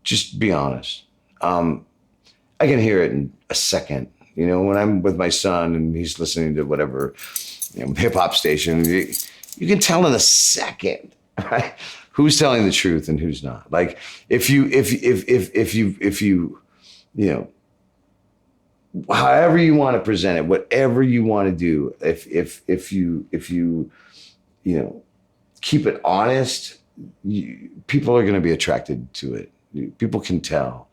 just be honest. I can hear it in a second. You know, when I'm with my son and he's listening to whatever, hip hop station, you can tell in a second, right? Who's telling the truth and who's not. Like if you, you know, however you want to present it, whatever you want to do, if you, you know, keep it honest, people are going to be attracted to it. People can tell.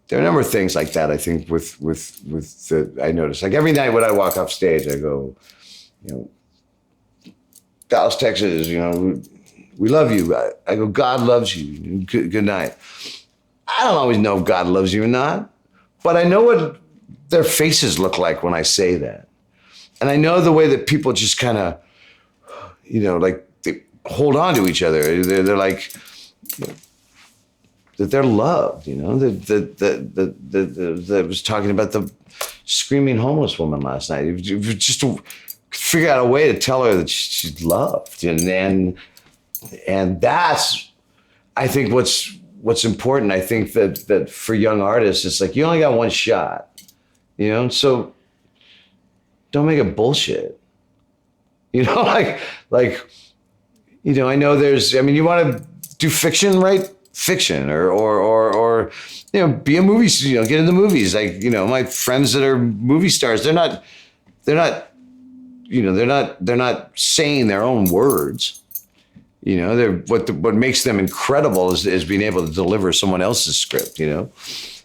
There are a number of things like that. I think I notice, like every night when I walk off stage, I go, you know, Dallas, Texas, you know, we love you. I go, God loves you. Good night. I don't always know if God loves you or not, but I know what their faces look like when I say that. And I know the way that people just kind of, you know, like they hold on to each other. They're like, you know, that they're loved, you know, that was talking about the screaming homeless woman last night. Just to figure out a way to tell her that she's loved. And that's, I think what's important. I think that for young artists, it's like, you only got one shot, you know? So don't make it bullshit. You know, like, you know, I know you want to do fiction, right? Fiction or you know, be a movie, you know, get into movies. Like, you know, my friends that are movie stars, they're not saying their own words. You know, what makes them incredible is being able to deliver someone else's script, you know?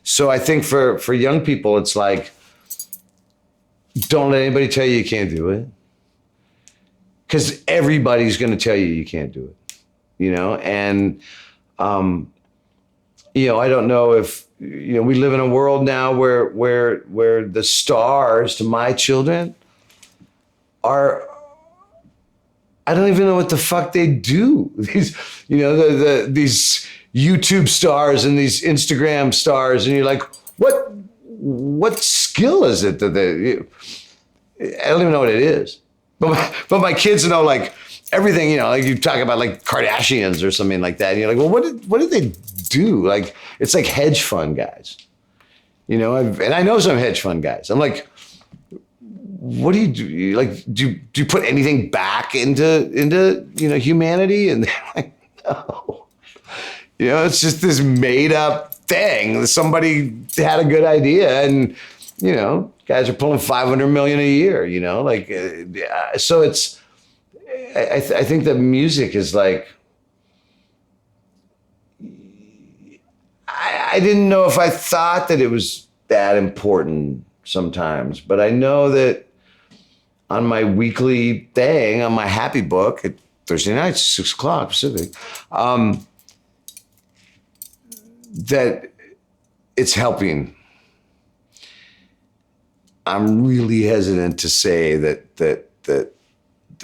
So I think for young people, it's like, don't let anybody tell you can't do it. Because everybody's going to tell you can't do it, you know? And, you know, I don't know if, you know, we live in a world now where the stars to my children are, I don't even know what the fuck they do. These, you know, these YouTube stars and these Instagram stars, and you're like, what skill is it that they, I don't even know what it is. But my kids know, like, everything, you know, like you talk about like Kardashians or something like that. And you're like, well, what did they do? Like, it's like hedge fund guys, you know, and I know some hedge fund guys. I'm like, what do you do? Like, do you put anything back into, you know, humanity? And they're like, no, you know, it's just this made up thing. Somebody had a good idea and, you know, guys are pulling 500 million a year, you know, like, so it's, I think that music is like, I didn't know if I thought that it was that important sometimes, but I know that on my weekly thing, on my happy book at Thursday nights, 6 o'clock Pacific, that it's helping. I'm really hesitant to say that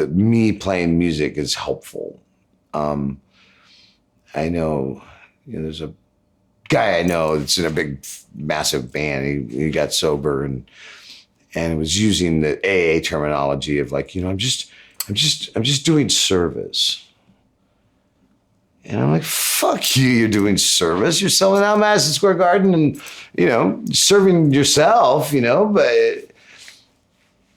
me playing music is helpful. I know, you know, there's a guy I know that's in a big, massive band. He got sober and was using the AA terminology of like, you know, I'm just doing service. And I'm like, fuck you, you're doing service. You're selling out Madison Square Garden and, you know, serving yourself, you know,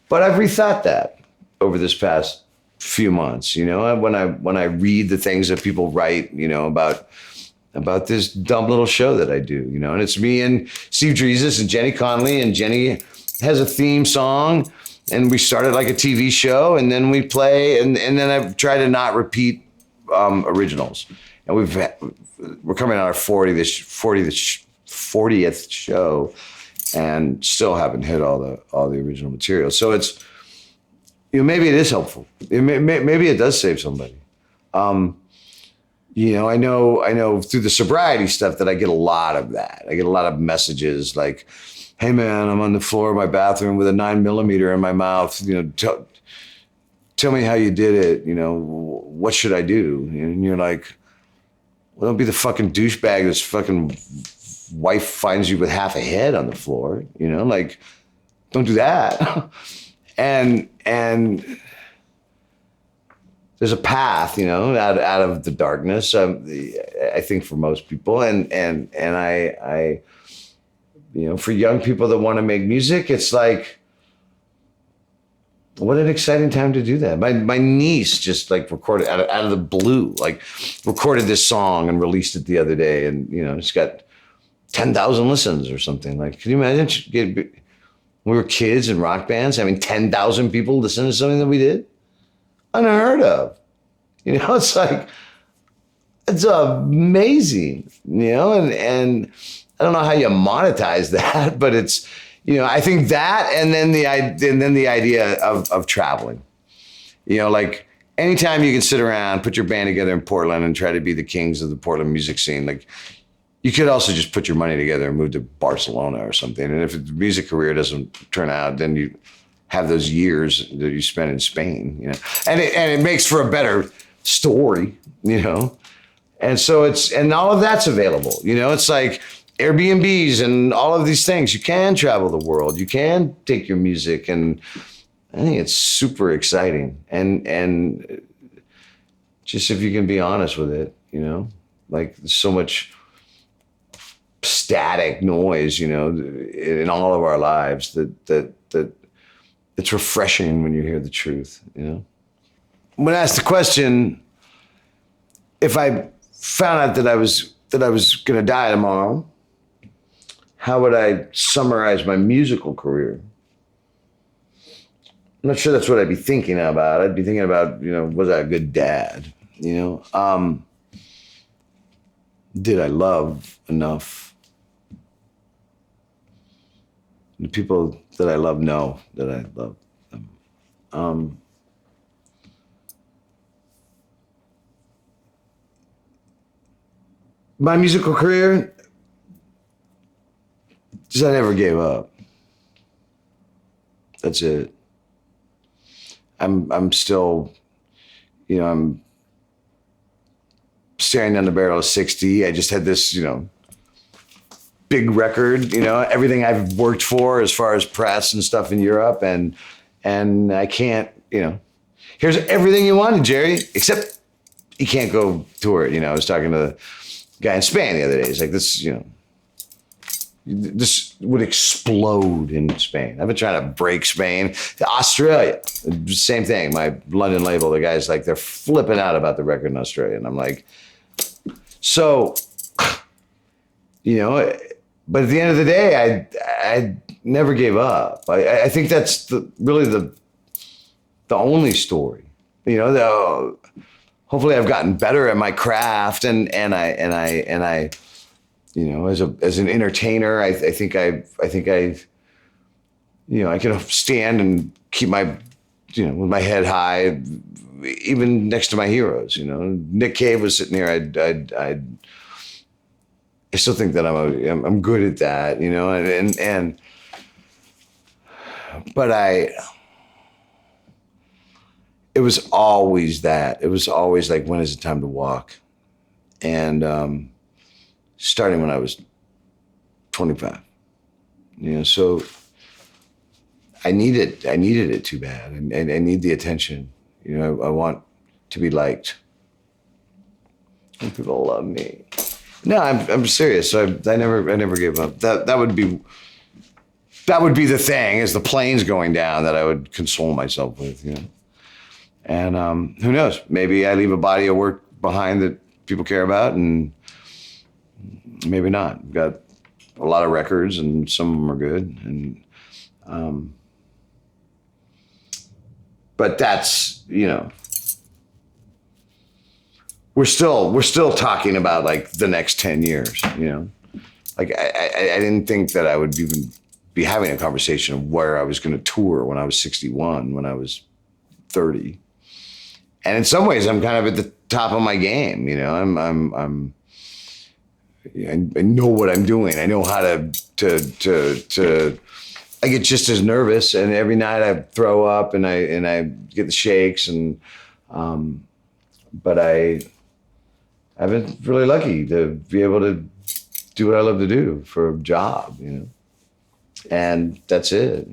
but I've rethought that over this past few months, you know, when I read the things that people write, you know, about this dumb little show that I do, you know, and it's me and Steve Dreeses and Jenny Conley, and Jenny has a theme song, and we started like a TV show, and then we play, and then I try to not repeat originals, and we're coming on our 40th show, and still haven't hit all the original material. So it's, you know, maybe it is helpful. Maybe it does save somebody. You know, I know through the sobriety stuff that I get a lot of that. I get a lot of messages like, hey man, I'm on the floor of my bathroom with a 9mm in my mouth. You know, tell me how you did it. You know, what should I do? And you're like, well, don't be the fucking douchebag that's fucking wife finds you with half a head on the floor. You know, like, don't do that. And there's a path, out of the darkness. I think for most people, and I for young people that want to make music, it's like, what an exciting time to do that. My niece just like recorded out of the blue, like recorded this song and released it the other day, and it's got 10,000 listens or something. Like, can you imagine? We were kids in rock bands having 10,000 people listen to something that we did. Unheard of. It's like, it's amazing, and I don't know how you monetize that, but it's, I think that, and then the idea of traveling, like anytime you can sit around, put your band together in Portland and try to be the kings of the Portland music scene, like you could also just put your money together and move to Barcelona or something. And if the music career doesn't turn out, then you have those years that you spend in Spain, and it makes for a better story, and so and all of that's available, it's like Airbnbs and all of these things. You can travel the world, you can take your music, and I think it's super exciting, and just if you can be honest with it, like there's so much static noise, in all of our lives that it's refreshing when you hear the truth, When asked the question, if I found out that I was going to die tomorrow, how would I summarize my musical career? I'm not sure that's what I'd be thinking about. I'd be thinking about, was I a good dad? Did I love enough? The people that I love know that I love them. My musical career, just I never gave up. That's it. I'm still, I'm staring down the barrel of 60. I just had this, big record, everything I've worked for as far as press and stuff in Europe, and I can't, here's everything you wanted, Jerry, except you can't go tour it. I was talking to the guy in Spain the other day. He's like, this, this would explode in Spain. I've been trying to break Spain. Australia, same thing. My London label, the guys like, they're flipping out about the record in Australia. And I'm like, so, but at the end of the day, I never gave up. I think that's really the only story. Hopefully I've gotten better at my craft, and I as an entertainer, I think I can stand and keep my with my head high, even next to my heroes. Nick Cave was sitting here. I still think that I'm good at that, but it was always that. It was always like, when is it time to walk? And starting when I was 25, so I needed it too bad, and I need the attention. I want to be liked, and people love me. No, I'm serious. I never gave up. That would be the thing, is the planes going down, that I would console myself with, And who knows? Maybe I leave a body of work behind that people care about, and maybe not. I've got a lot of records, and some of them are good, and but that's we're still talking about like the next 10 years, Like I didn't think that I would even be having a conversation of where I was going to tour when I was 61, when I was 30. And in some ways I'm kind of at the top of my game, I know what I'm doing. I know how to I get just as nervous, and every night I throw up and I get the shakes, and but I've been really lucky to be able to do what I love to do for a job, and that's it.